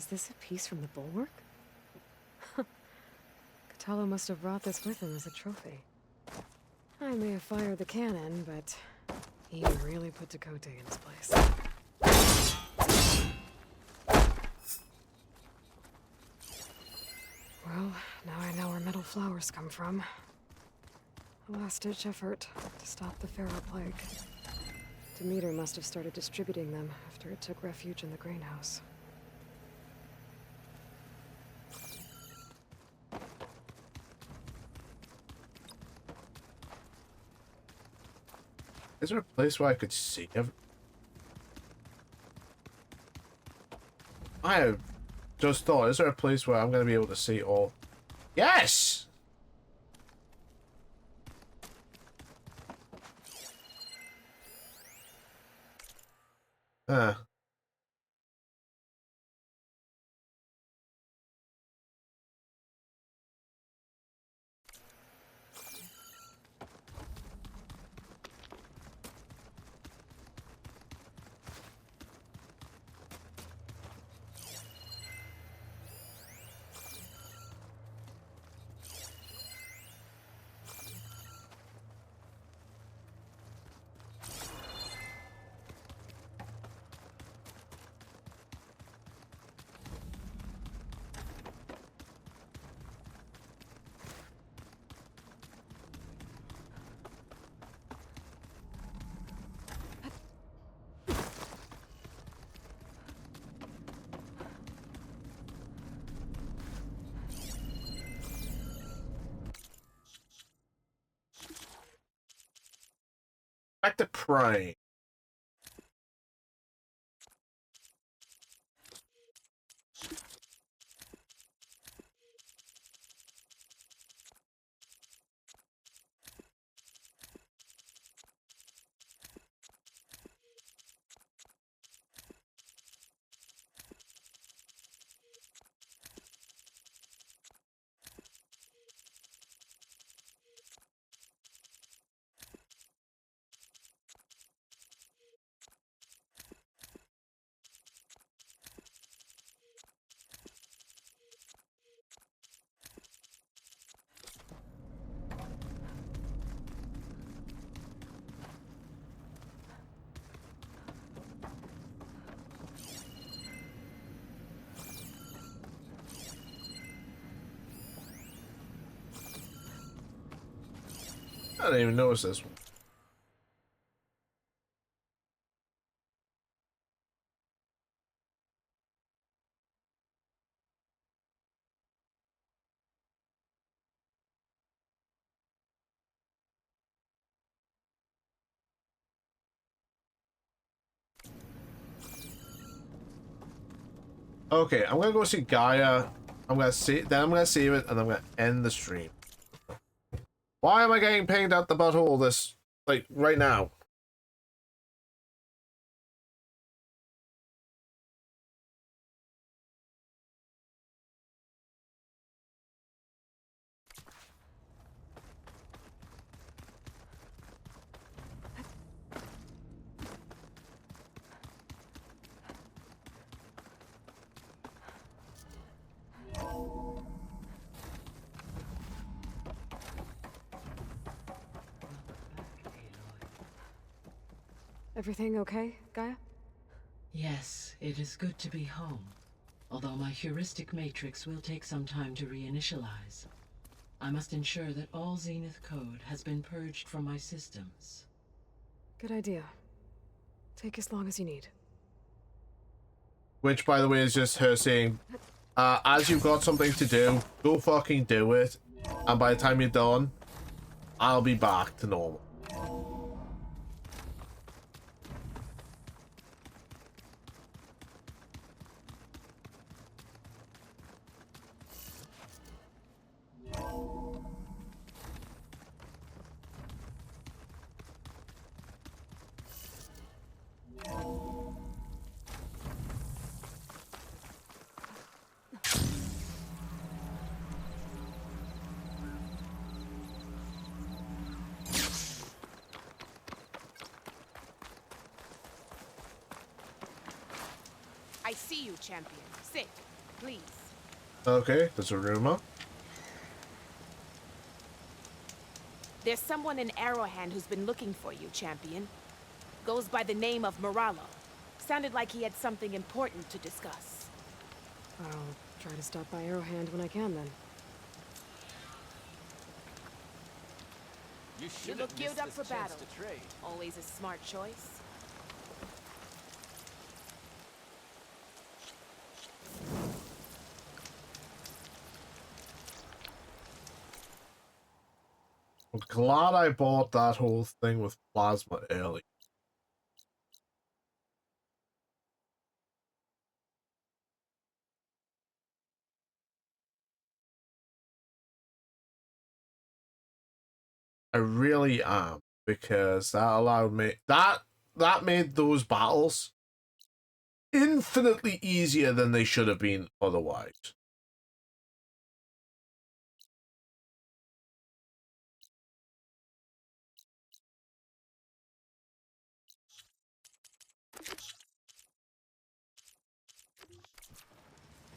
Is this a piece from the bulwark? Catalo must have brought this with him as a trophy. I may have fired the cannon, but he really put Dakota in his place. Well, now I know where metal flowers come from. A last-ditch effort to stop the Pharaoh plague. Demeter must have started distributing them after it took refuge in the grain house. Is there a place where I could see everything? I have just thought, is there a place where I'm going to be able to see all? Yes! Huh. Back to praying. I didn't even notice this one. Okay, I'm gonna go see Gaia. I'm gonna save it, and I'm gonna end the stream. Why am I getting pinged out the butthole this, like, right now? Everything okay, Gaia? Yes, it is good to be home. Although my heuristic matrix will take some time to reinitialize. I must ensure that all Zenith code has been purged from my systems. Good idea. Take as long as you need. Which, by the way, is just her saying, as you've got something to do, go fucking do it. And by the time you're done, I'll be back to normal. I see you, champion. Sit. please. Okay, there's a rumor. There's someone in Arrowhand who's been looking for you, champion. Goes by the name of Moralo. Sounded like he had something important to discuss. I'll try to stop by Arrowhand when I can, then. You look geared up for battle. Always a smart choice. I'm glad I bought that whole thing with plasma early. I really am, because that allowed me that made those battles infinitely easier than they should have been otherwise.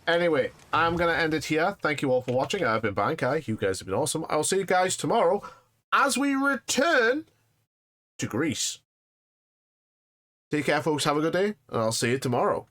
Anyway, I'm going to end it here. Thank you all for watching. I've been Bankai. You guys have been awesome. I'll see you guys tomorrow as we return to Greece. Take care, folks. Have a good day, and I'll see you tomorrow.